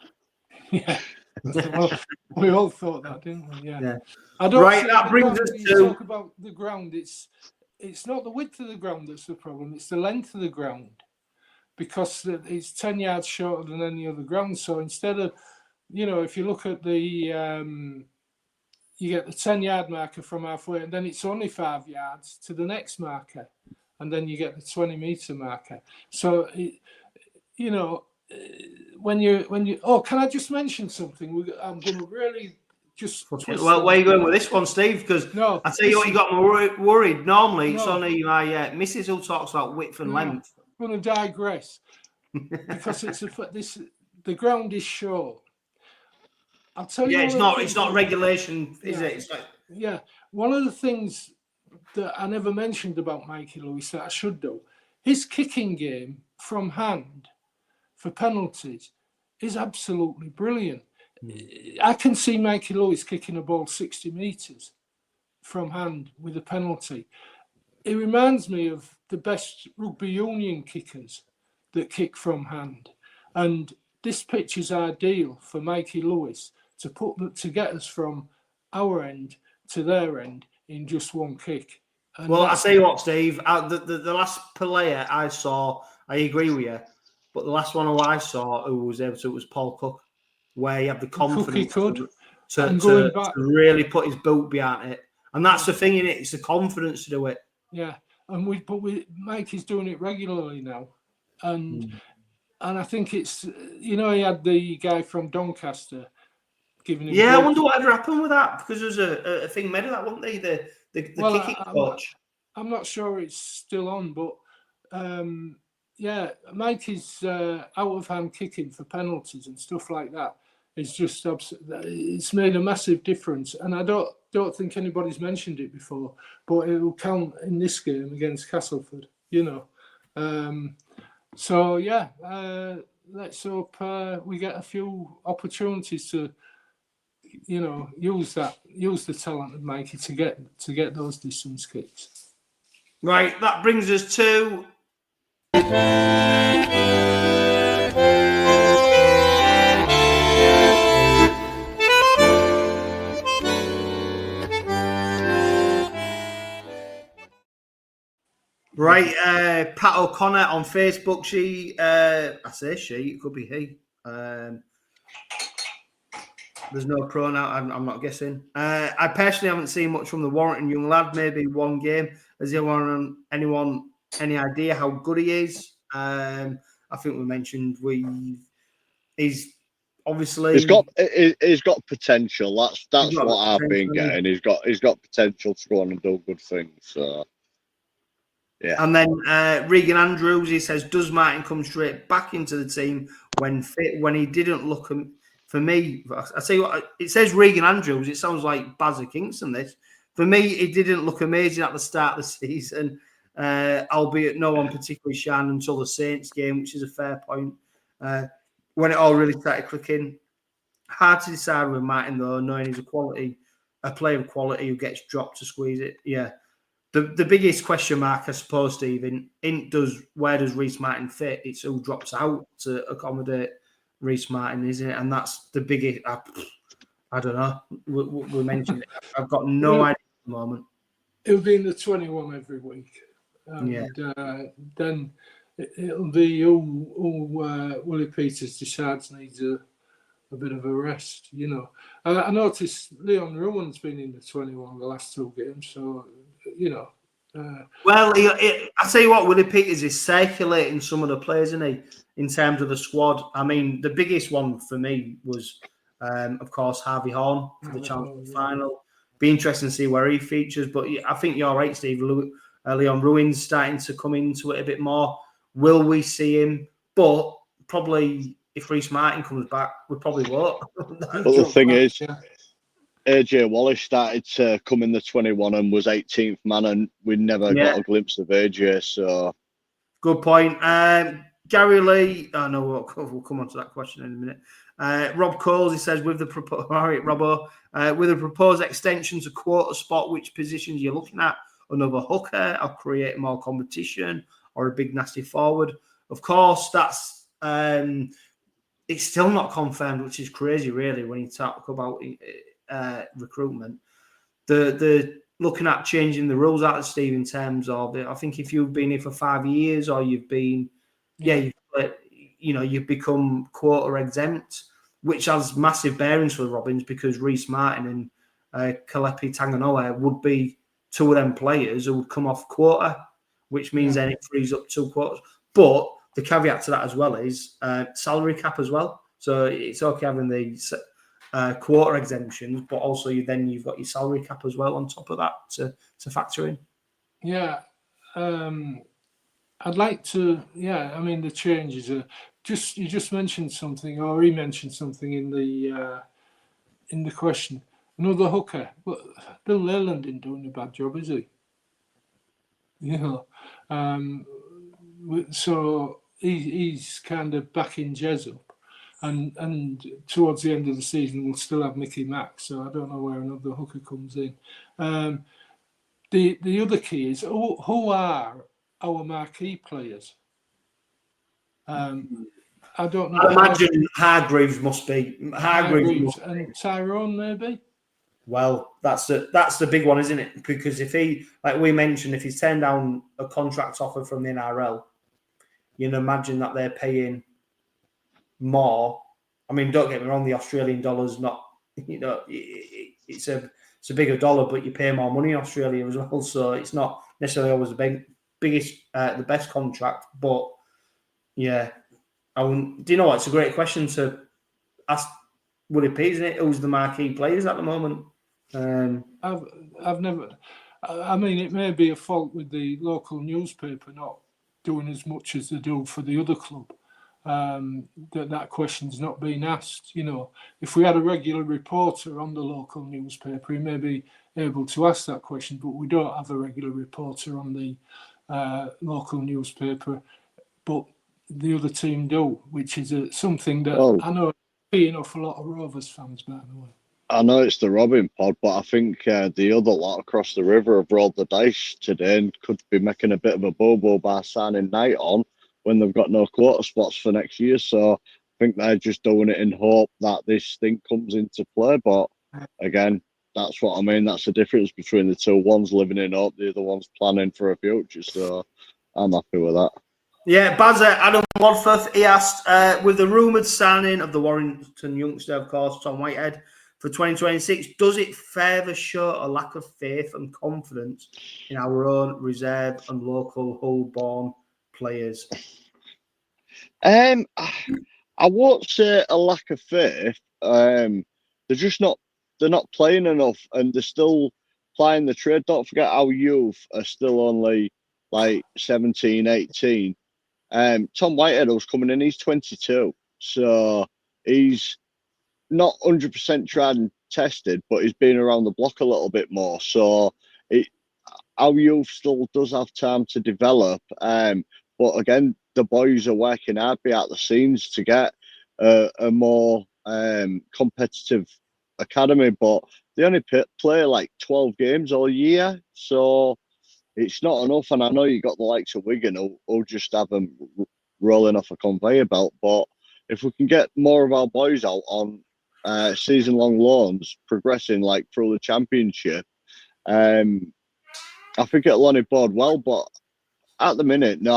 Yeah. Well, we all thought that, didn't we? Yeah. That brings us to talk about the ground. It's not the width of the ground that's the problem. It's the length of the ground, because it's 10 yards shorter than any other ground. So instead of, you know, if you look at the, you get the 10-yard marker from halfway, and then it's only 5 yards to the next marker, and then you get the 20-meter marker. So you know, when you can I just mention something? I'm going to really just well, where are you going with this one, Steve? Because no, I tell you what, you got me worried. Normally, it's only my missus who talks about width and length. I'm going to digress because the ground is short. I'll tell you. Yeah, it's not regulation, is it? It's like, one of the things that I never mentioned about Mikey Lewis that I should do, his kicking game from hand for penalties is absolutely brilliant. I can see Mikey Lewis kicking a ball 60 metres from hand with a penalty. It reminds me of the best rugby union kickers that kick from hand. And this pitch is ideal for Mikey Lewis to get us from our end to their end in just one kick. And well, I say what, Steve. The last player I saw, I agree with you, but the last one who I saw who was able to, it was Paul Cook, where he had the confidence to really put his boot behind it. And that's the thing in it; it's the confidence to do it. Yeah, and Mike is doing it regularly now, and I think it's, you know, he had the guy from Doncaster giving him. Yeah, I wonder whatever happened with that, because there was a thing made of that, wasn't there? The kicking coach. I'm not sure it's still on, but yeah, Mike is out of hand kicking for penalties and stuff like that. It's just it's made a massive difference, and I don't think anybody's mentioned it before, but it will count in this game against Castleford, you know. So yeah, let's hope we get a few opportunities to, you know, use the talent of Mikey to get those distance kicks. Right, that brings us to Pat O'Connor on Facebook. I say she, it could be he. There's no pronoun. I'm not guessing. I personally haven't seen much from the Warrington young lad. Maybe one game. Has anyone any idea how good he is? I think we mentioned he's obviously he's got potential. That's what I've been getting. He's got potential to go on and do good things. So yeah. And then Regan Andrews, he says, does Martin come straight back into the team when fit? When he didn't look. For me, I say what it says. Regan Andrews. It sounds like Bazza Kingston. This for me, it didn't look amazing at the start of the season, albeit no one particularly shined until the Saints game, which is a fair point. When it all really started clicking, hard to decide with Martin though, knowing he's a player of quality who gets dropped to squeeze it. Yeah, the biggest question mark, I suppose, Stephen, where does Reece Martin fit? It's who drops out to accommodate Reece Martin, isn't it? And that's the biggest. I don't know. We mentioned it. I've got no idea at the moment. It'll be in the 21 every week, and then it'll be Willie Peters decides needs a bit of a rest. You know, I noticed Leon Ruan's been in the 21 the last two games, so you know. Well, I tell you what, Willie Peters is circulating some of the players, isn't he, in terms of the squad? I mean, the biggest one for me was, of course, Harvey Horn for the Championship final. Be interesting to see where he features, but I think you're right, Steve. Leon Ruin's starting to come into it a bit more. Will we see him? But probably if Reece Martin comes back, we probably won't. But the thing is, AJ Wallace started to come in the 21 and was 18th man, and we never got a glimpse of AJ. So, good point. Gary Lee. Oh no, we'll come on to that question in a minute. Rob Coles, he says, with the proposed extension to quota spot, which positions you're looking at? Another hooker, or create more competition, or a big nasty forward? Of course, that's it's still not confirmed, which is crazy, really, when you talk about recruitment. The looking at changing the rules out of Steve in terms of I think if you've been here for 5 years or you've been you've become quota exempt, which has massive bearings for the Robins, because Reece Martin and 𝗂𝗲𝗄𝗏 would be two of them players who would come off quota, which means then it frees up 2 quotas. But the caveat to that as well is salary cap as well. So it's okay having the quota exemptions, but also you've got your salary cap as well on top of that to factor in. Yeah, I'd like to. Yeah, I mean the changes are you just mentioned something, or he mentioned something in the question. Another hooker, but Bill Leyland isn't doing a bad job, is he? You know, so he's kind of backing Jez up. And towards the end of the season, we'll still have Mickey Mack. So I don't know where another hooker comes in. The other key is who are our marquee players? I don't know. I imagine Hargreaves must be Hargreaves and Tyrone maybe. Well, that's the big one, isn't it? Because if he, like we mentioned, if he's turned down a contract offer from the NRL, you can imagine that they're paying more. I mean, don't get me wrong, the Australian dollar's not, it's a bigger dollar, but you pay more money in Australia as well. So it's not necessarily always the best contract. But yeah, do you know what? It's a great question to ask Willie P, isn't it? Who's the marquee players at the moment? I've never. I mean, it may be a fault with the local newspaper not doing as much as they do for the other club. That question's not been asked. If we had a regular reporter on the local newspaper, he may be able to ask that question. But we don't have a regular reporter on the local newspaper. But the other team do, which is something that I know being off a lot of Rovers fans, by the way. I know it's the Robin pod, but I think the other lot across the river have rolled the dice today and could be making a bit of a bobo by signing Knight on when they've got no quota spots for next year. So I think they're just doing it in hope that this thing comes into play. But again, that's what I mean. That's the difference between the two. One's living in hope, the other one's planning for a future. So I'm happy with that. Yeah, Bazza, Adam Wadforth, he asked, with the rumoured signing of the Warrington youngster, of course, Tom Whitehead, for 2026, does it further show a lack of faith and confidence in our own reserve and local Hull-born players? I won't say a lack of faith. They're just not. They're not playing enough, and they're still playing the trade. Don't forget, our youth are still only like 17, 18. Tom Whitehead was coming in. He's 22, so he's not 100% tried and tested, but he's been around the block a little bit more. So our youth still does have time to develop. But again, the boys are working hard behind the scenes to get a more competitive academy. But they only play like 12 games all year, so it's not enough. And I know you got the likes of Wigan who'll just have them rolling off a conveyor belt. But if we can get more of our boys out on season-long loans, progressing like through the championship, I think it'll only bode well. But at the minute, no,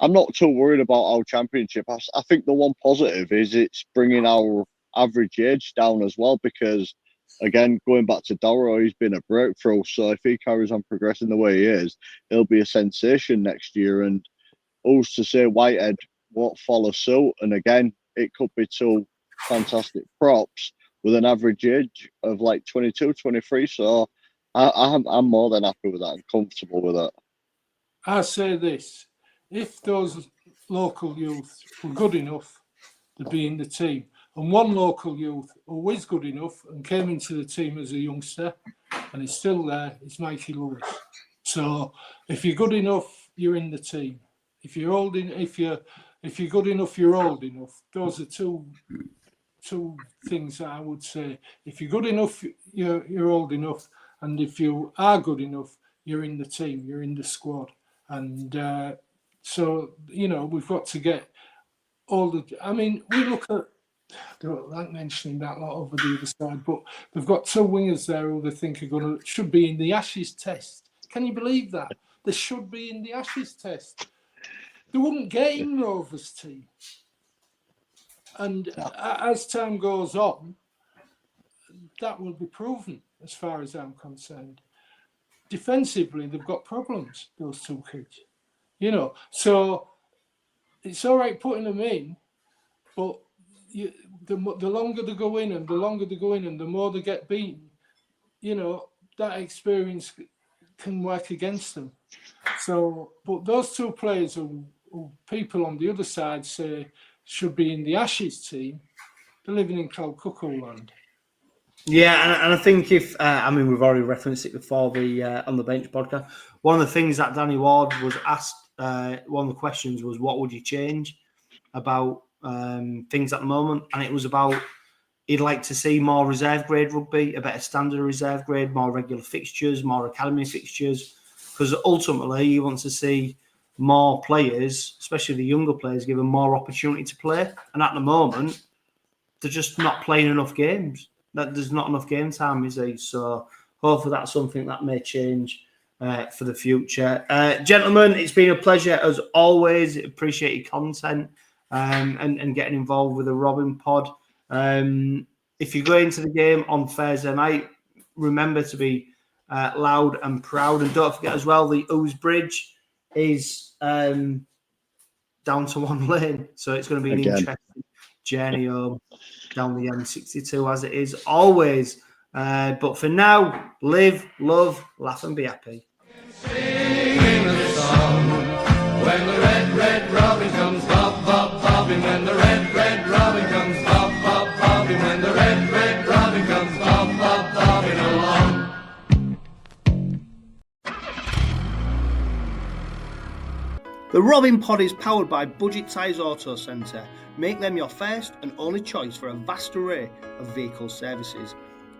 I'm not too worried about our championship. I think the one positive is it's bringing our average age down as well, because again, going back to Darrow, he's been a breakthrough. So if he carries on progressing the way he is, he'll be a sensation next year. And who's to say Whitehead won't follow suit? And again, it could be two fantastic props with an average age of like 22, 23. So I'm more than happy with that. I'm comfortable with that. I say this: if those local youth were good enough to be in the team, and one local youth who is good enough and came into the team as a youngster and is still there, it's Mikey Lewis. So if you're good enough, you're in the team. If you're good enough, you're old enough. Those are two things that I would say. If you're good enough, you're old enough, and if you are good enough, you're in the team, you're in the squad. And so, we've got to get all the... I mean, we look at... I don't like mentioning that lot over the other side, but they've got two wingers there who they think should be in the Ashes test. Can you believe that? They should be in the Ashes test. They wouldn't get in Rovers' team. And as time goes on, that will be proven, as far as I'm concerned. Defensively, they've got problems, those two kids. So it's all right putting them in, but the longer they go in and the more they get beaten, that experience can work against them. So, but those two players who people on the other side say should be in the Ashes team, they're living in Cloud Cuckoo land. Yeah, and I think we've already referenced it before the on the bench podcast. One of the things that Danny Ward was asked, one of the questions was, what would you change about things at the moment? And it was about he'd like to see more reserve grade rugby, a better standard of reserve grade, more regular fixtures, more academy fixtures, because ultimately he wants to see more players, especially the younger players, given more opportunity to play. And at the moment, they're just not playing enough games. There's not enough game time, is there? So hopefully that's something that may change for the future. Gentlemen, it's been a pleasure as always. Appreciate your content and getting involved with the Robin Pod. If you go into the game on Thursday night, remember to be loud and proud. And don't forget as well, the Ouse Bridge is down to one lane. So it's going to be an interesting journey home down the M62 as it is always. But for now, live, love, laugh and be happy. Singing a song when the red, red robin comes bob, bob, bobbing. When the red, red robin comes bob, bob, bobbing. When the red, red robin comes bob, bob, bobbing along. The Robin Pod is powered by Budget Tyres Auto Centre. Make them your first and only choice for a vast array of vehicle services.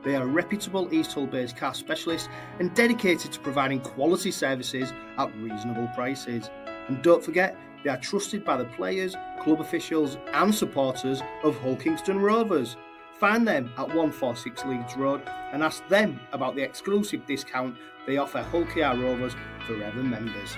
They are a reputable East Hull-based car specialist and dedicated to providing quality services at reasonable prices. And don't forget, they are trusted by the players, club officials and supporters of Hull Kingston Rovers. Find them at 146 Leeds Road and ask them about the exclusive discount they offer Hull KR Rovers Forever members.